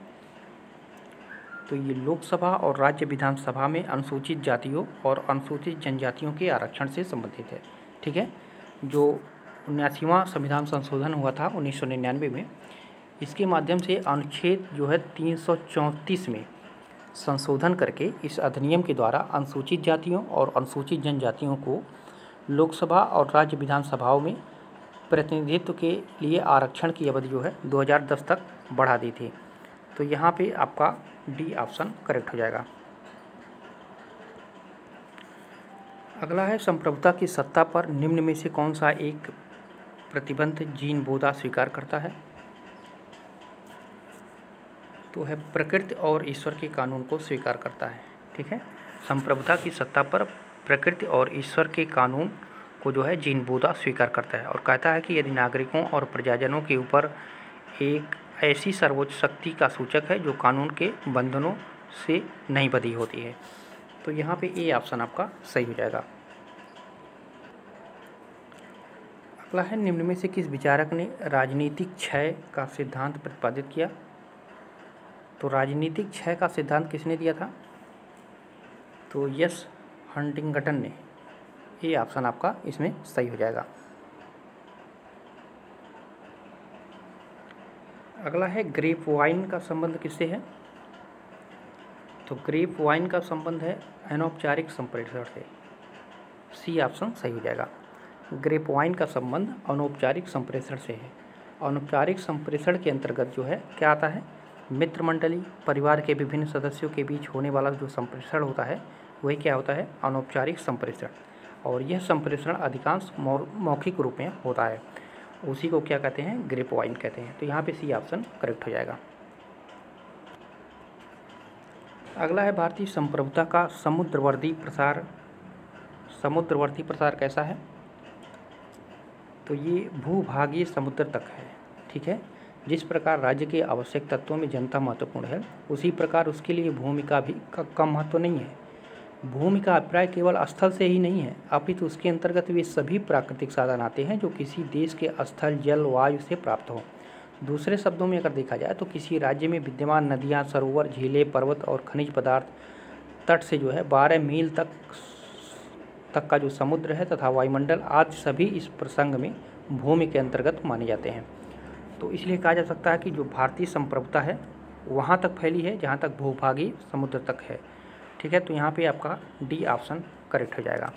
S1: तो ये लोकसभा और राज्य विधानसभा में अनुसूचित जातियों और अनुसूचित जनजातियों के आरक्षण से संबंधित है। ठीक है, जो 79वां संविधान संशोधन हुआ था 1999 में, इसके माध्यम से अनुच्छेद जो है 334 में संशोधन करके इस अधिनियम के द्वारा अनुसूचित जातियों और अनुसूचित जनजातियों को लोकसभा और राज्य विधानसभाओं में प्रतिनिधित्व के लिए आरक्षण की अवधि जो है 2010 तक बढ़ा दी थी। तो यहाँ पे आपका डी ऑप्शन करेक्ट हो जाएगा। अगला है संप्रभुता की सत्ता पर निम्न में से कौन सा एक प्रतिबंध जीन बोधा स्वीकार करता है? तो है प्रकृति और ईश्वर के कानून को स्वीकार करता है। ठीक है, संप्रभुता की सत्ता पर प्रकृति और ईश्वर के कानून को जो है जीन बोधा स्वीकार करता है और कहता है कि यदि नागरिकों और प्रजाजनों के ऊपर एक ऐसी सर्वोच्च शक्ति का सूचक है जो कानून के बंधनों से नहीं बंधी होती है। तो यहाँ पे ए ऑप्शन आपका सही हो जाएगा। अगला है निम्न में से किस विचारक ने राजनीतिक क्षय का सिद्धांत प्रतिपादित किया? तो राजनीतिक क्षय का सिद्धांत किसने दिया था? तो यस हंटिंगटन ने। ये ऑप्शन आपका इसमें सही हो जाएगा। अगला है ग्रेप वाइन का संबंध किससे है? तो ग्रेप वाइन का संबंध है अनौपचारिक संप्रेषण से, सी ऑप्शन सही हो जाएगा। ग्रेप वाइन का संबंध अनौपचारिक संप्रेषण से है। अनौपचारिक संप्रेषण के अंतर्गत जो है क्या आता है, मित्र मंडली, परिवार के विभिन्न सदस्यों के बीच होने वाला जो संप्रेषण होता है वही क्या होता है, अनौपचारिक संप्रेषण। और यह संप्रेषण अधिकांश मौखिक रूप में होता है, उसी को क्या कहते हैं, ग्रेप वाइन कहते हैं। तो यहाँ पे सी ऑप्शन करेक्ट हो जाएगा। अगला है भारतीय संप्रभुता का समुद्रवर्ती प्रसार। समुद्रवर्ती प्रसार कैसा है, तो ये भूभागीय समुद्र तक है, ठीक है। जिस प्रकार राज्य के आवश्यक तत्वों में जनता महत्वपूर्ण है, उसी प्रकार उसके लिए भूमि का भी कम महत्व नहीं है। भूमि का अभिप्राय केवल स्थल से ही नहीं है, अपितु उसके अंतर्गत वे सभी प्राकृतिक साधन आते हैं जो किसी देश के स्थल, जल, वायु से प्राप्त हो। दूसरे शब्दों में अगर देखा जाए तो किसी राज्य में विद्यमान नदियाँ, सरोवर, झीलें, पर्वत और खनिज पदार्थ, तट से जो है 12 मील तक का जो समुद्र है तथा वायुमंडल आदि सभी इस प्रसंग में भूमि के अंतर्गत माने जाते हैं। तो इसलिए कहा जा सकता है कि जो भारतीय संप्रभुता है वहाँ तक फैली है जहाँ तक भूभागीय समुद्र तक है, ठीक है। तो यहाँ पे आपका डी ऑप्शन करेक्ट हो जाएगा।